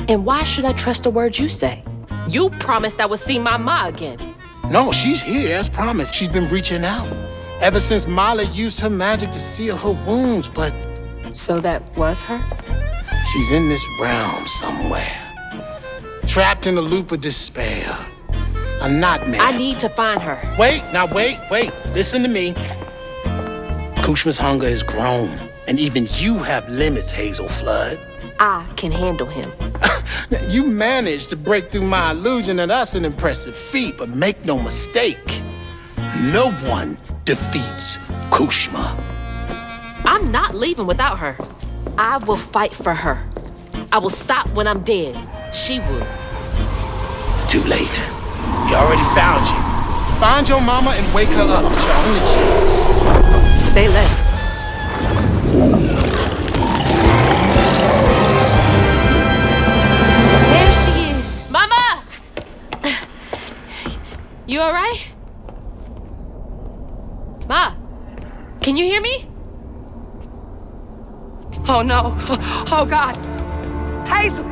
And why should I trust the words you say? You promised I would see my ma again. No, she's here as promised. She's been reaching out ever since Molly used her magic to seal her wounds, but... So that was her? She's in this realm somewhere. Trapped in a loop of despair. A nightmare. I need to find her. Wait. Listen to me. Kushma's hunger has grown, and even you have limits, Hazel Flood. I can handle him. You managed to break through my illusion, and that's an impressive feat, but make no mistake, no one defeats Kushma. I'm not leaving without her. I will fight for her. I will stop when I'm dead. She would. It's too late. He already found you. Find your mama and wake her up. It's your only chance. Say less. There she is. Mama! You all right? Ma, can you hear me? Oh, no. Oh, God. Hazel!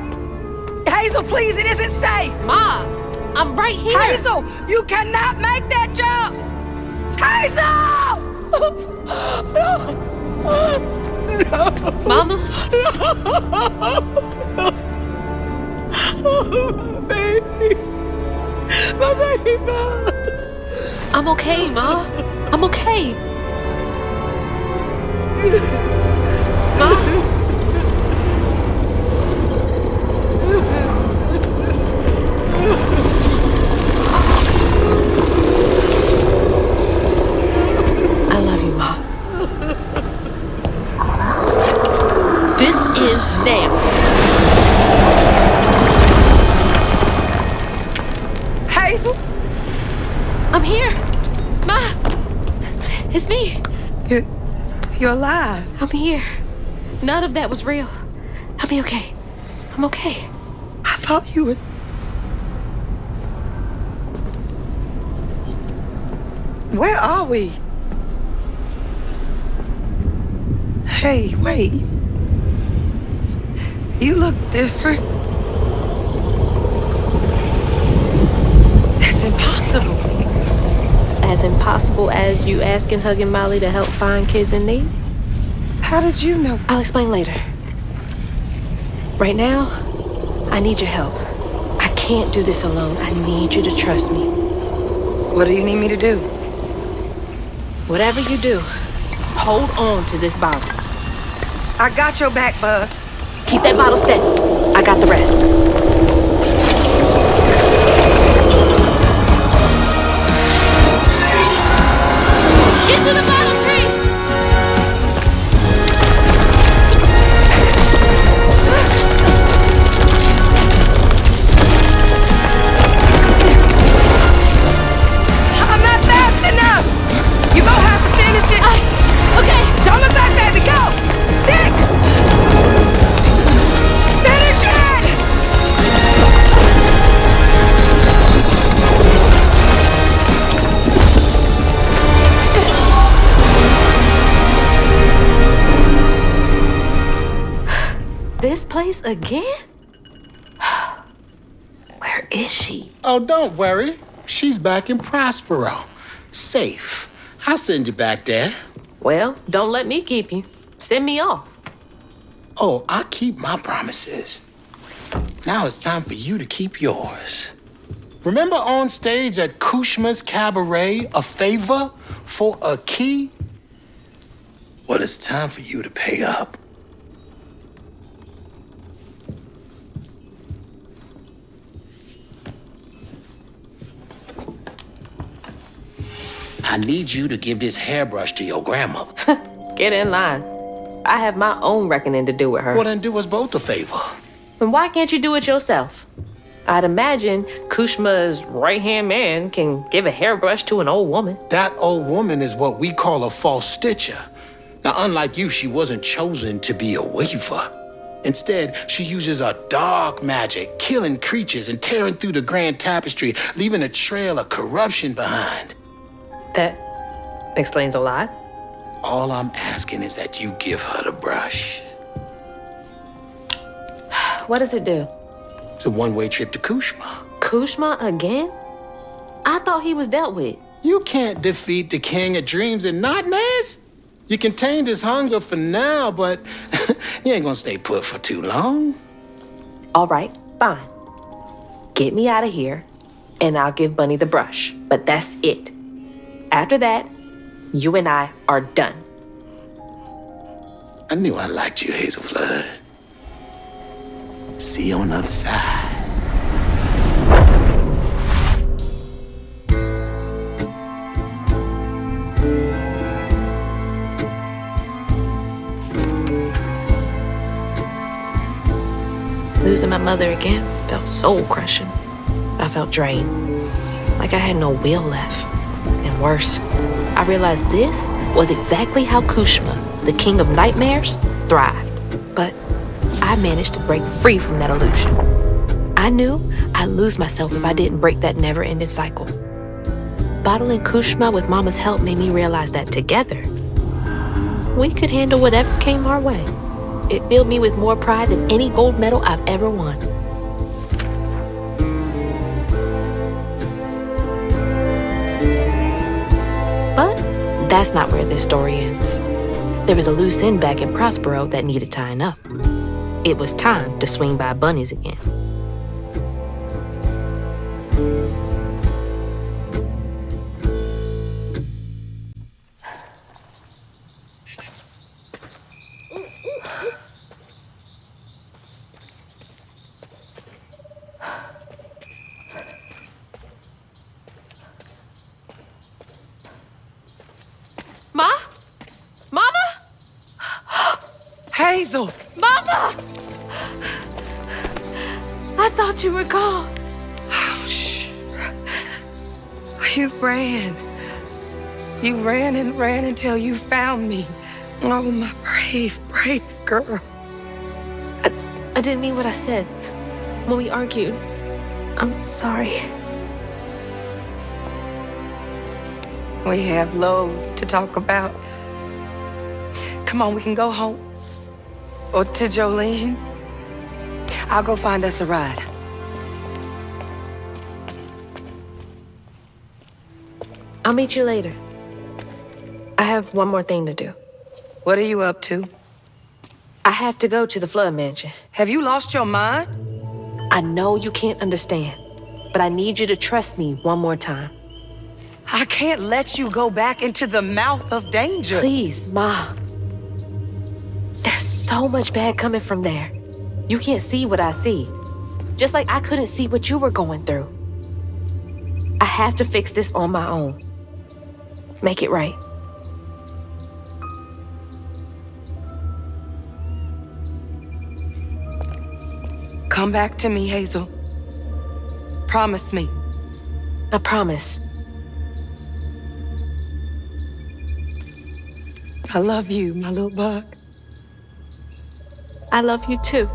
Hazel, please, it isn't safe! Ma, I'm right here. Hazel, you cannot make that jump! Hazel! No. Mama? Oh, baby. My baby. I'm okay, Ma. I'm okay. Ma? I love you, Ma. This ends now. Hazel? I'm here. Ma! It's me. You're alive. I'm here. None of that was real. I'll be okay. I'm okay. I thought you were... Where are we? Hey, wait. You look different. That's impossible. As impossible as you asking Huggin' Molly to help find kids in need? How did you know? I'll explain later. Right now, I need your help. I can't do this alone. I need you to trust me. What do you need me to do? Whatever you do, hold on to this bottle. I got your back, bud. Keep that bottle steady. I got the rest. Get to the bottle tree! I'm not fast enough! You gonna have to finish it! Okay! Don't look back, baby! Go! Stick! Finish it! This place again? Where is she? Oh, don't worry. She's back in Prospero. Safe. I'll send you back there. Well, don't let me keep you. Send me off. Oh, I keep my promises. Now it's time for you to keep yours. Remember on stage at Kushma's Cabaret, a favor for a key? Well, it's time for you to pay up. I need you to give this hairbrush to your grandmother. Get in line. I have my own reckoning to do with her. Well, then do us both a favor. And why can't you do it yourself? I'd imagine Kushma's right-hand man can give a hairbrush to an old woman. That old woman is what we call a false stitcher. Now, unlike you, she wasn't chosen to be a weaver. Instead, she uses a dark magic, killing creatures and tearing through the grand tapestry, leaving a trail of corruption behind. That explains a lot. All I'm asking is that you give her the brush. What does it do? It's a one-way trip to Kushma. Kushma again? I thought he was dealt with. You can't defeat the king of dreams and nightmares. You contained his hunger for now, but you ain't gonna stay put for too long. All right, fine. Get me out of here, and I'll give Bunny the brush. But that's it. After that, you and I are done. I knew I liked you, Hazel Flood. See you on the other side. Losing my mother again felt soul-crushing. I felt drained, like I had no will left. And worse, I realized this was exactly how Kushma, the king of nightmares, thrived. But I managed to break free from that illusion. I knew I'd lose myself if I didn't break that never-ending cycle. Bottling Kushma with Mama's help made me realize that together, we could handle whatever came our way. It filled me with more pride than any gold medal I've ever won. But that's not where this story ends. There was a loose end back in Prospero that needed tying up. It was time to swing by Bunny's again. Ma? Mama? Hazel! Mama! I thought you were gone. Oh, shh. You ran. You ran and ran until you found me. Oh, my brave, brave girl. I didn't mean what I said when we argued. I'm sorry. We have loads to talk about. Come on, we can go home. Or to Jolene's. I'll go find us a ride. I'll meet you later. I have one more thing to do. What are you up to? I have to go to the Flood Mansion. Have you lost your mind? I know you can't understand, but I need you to trust me one more time. I can't let you go back into the mouth of danger. Please, Ma. There's so much bad coming from there. You can't see what I see. Just like I couldn't see what you were going through. I have to fix this on my own. Make it right. Come back to me, Hazel. Promise me. I promise. I love you, my little bug. I love you too.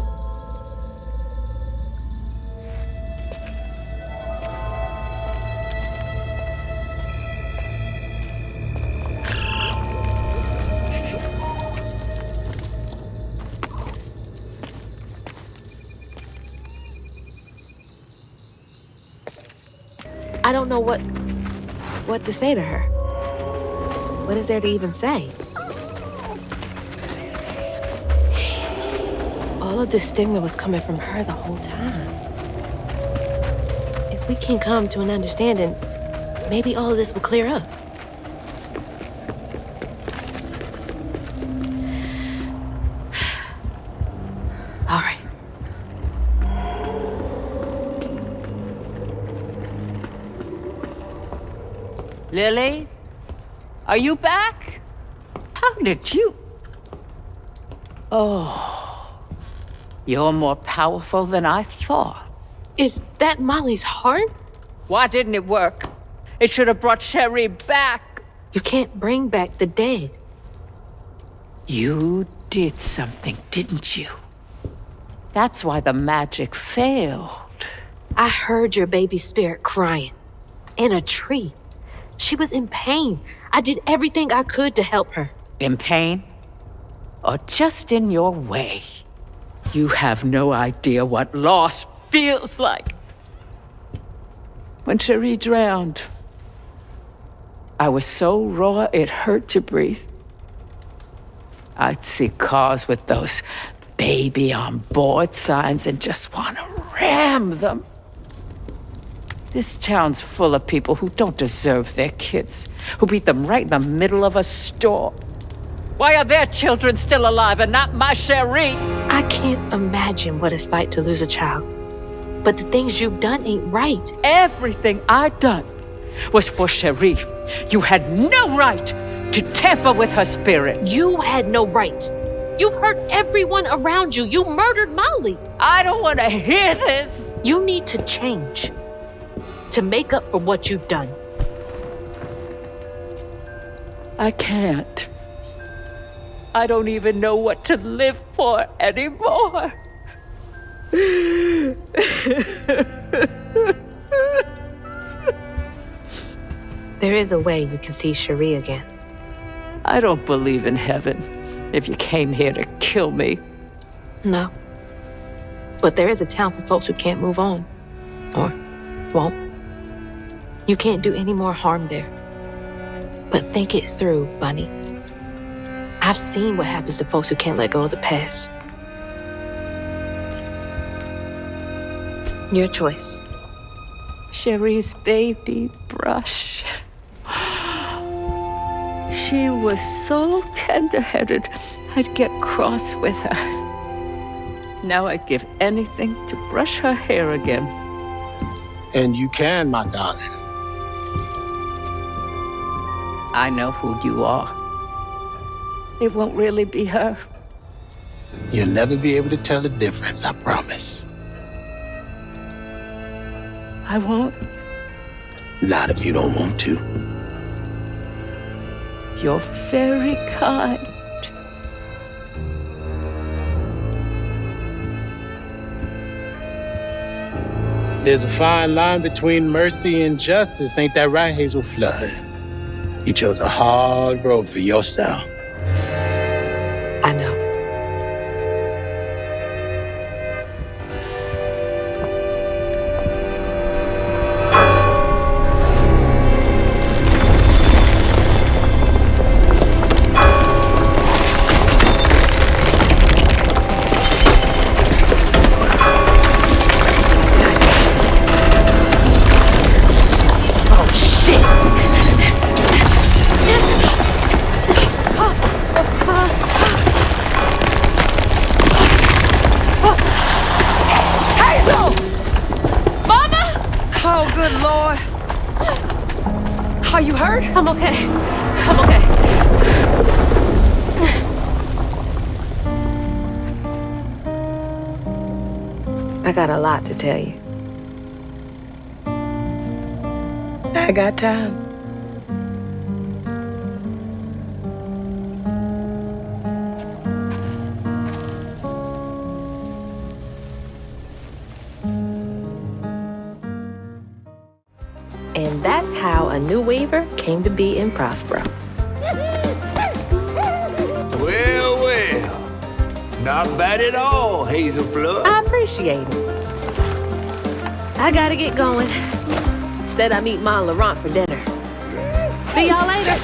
I don't know what to say to her. What is there to even say? all of this stigma was coming from her the whole time. If we can come to an understanding, maybe all of this will clear up. All right. Lily, are you back? How did you? Oh, you're more powerful than I thought. Is that Molly's heart? Why didn't it work? It should have brought Sherry back. You can't bring back the dead. You did something, didn't you? That's why the magic failed. I heard your baby spirit crying in a tree. She was in pain. I did everything I could to help her. In pain? Or just in your way? You have no idea what loss feels like. When Cherie drowned, I was so raw it hurt to breathe. I'd see cars with those baby on board signs and just want to ram them. This town's full of people who don't deserve their kids, who beat them right in the middle of a store. Why are their children still alive and not my Cherie? I can't imagine what it's like to lose a child. But the things you've done ain't right. Everything I done was for Cherie. You had no right to tamper with her spirit. You had no right. You've hurt everyone around you. You murdered Molly. I don't want to hear this. You need to change to make up for what you've done. I can't. I don't even know what to live for anymore. There is a way you can see Cherie again. I don't believe in heaven if you came here to kill me. No. But there is a town for folks who can't move on. Or won't. You can't do any more harm there. But think it through, Bunny. I've seen what happens to folks who can't let go of the past. Your choice. Cherie's baby brush. She was so tender-headed, I'd get cross with her. Now I'd give anything to brush her hair again. And you can, my darling. I know who you are. It won't really be her. You'll never be able to tell the difference, I promise. I won't. Not if you don't want to. You're very kind. There's a fine line between mercy and justice, ain't that right, Hazel Flood? You chose a hard road for yourself. I know. Are you hurt? I'm okay. I'm okay. I got a lot to tell you. I got time. And that's how a new weaver came to be in Prospero. Well, well. Not bad at all, Hazel Flood. I appreciate it. I gotta get going. Instead, I meet Ma and Laurent for dinner. See y'all later.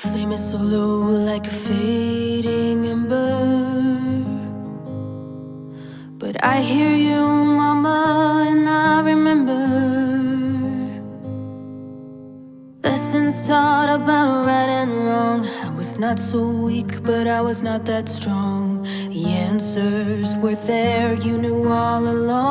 flame is so low, like a fading ember. But I hear you, mama, and I remember lessons taught about right and wrong. I was not so weak, but I was not that strong. The answers were there, you knew all along.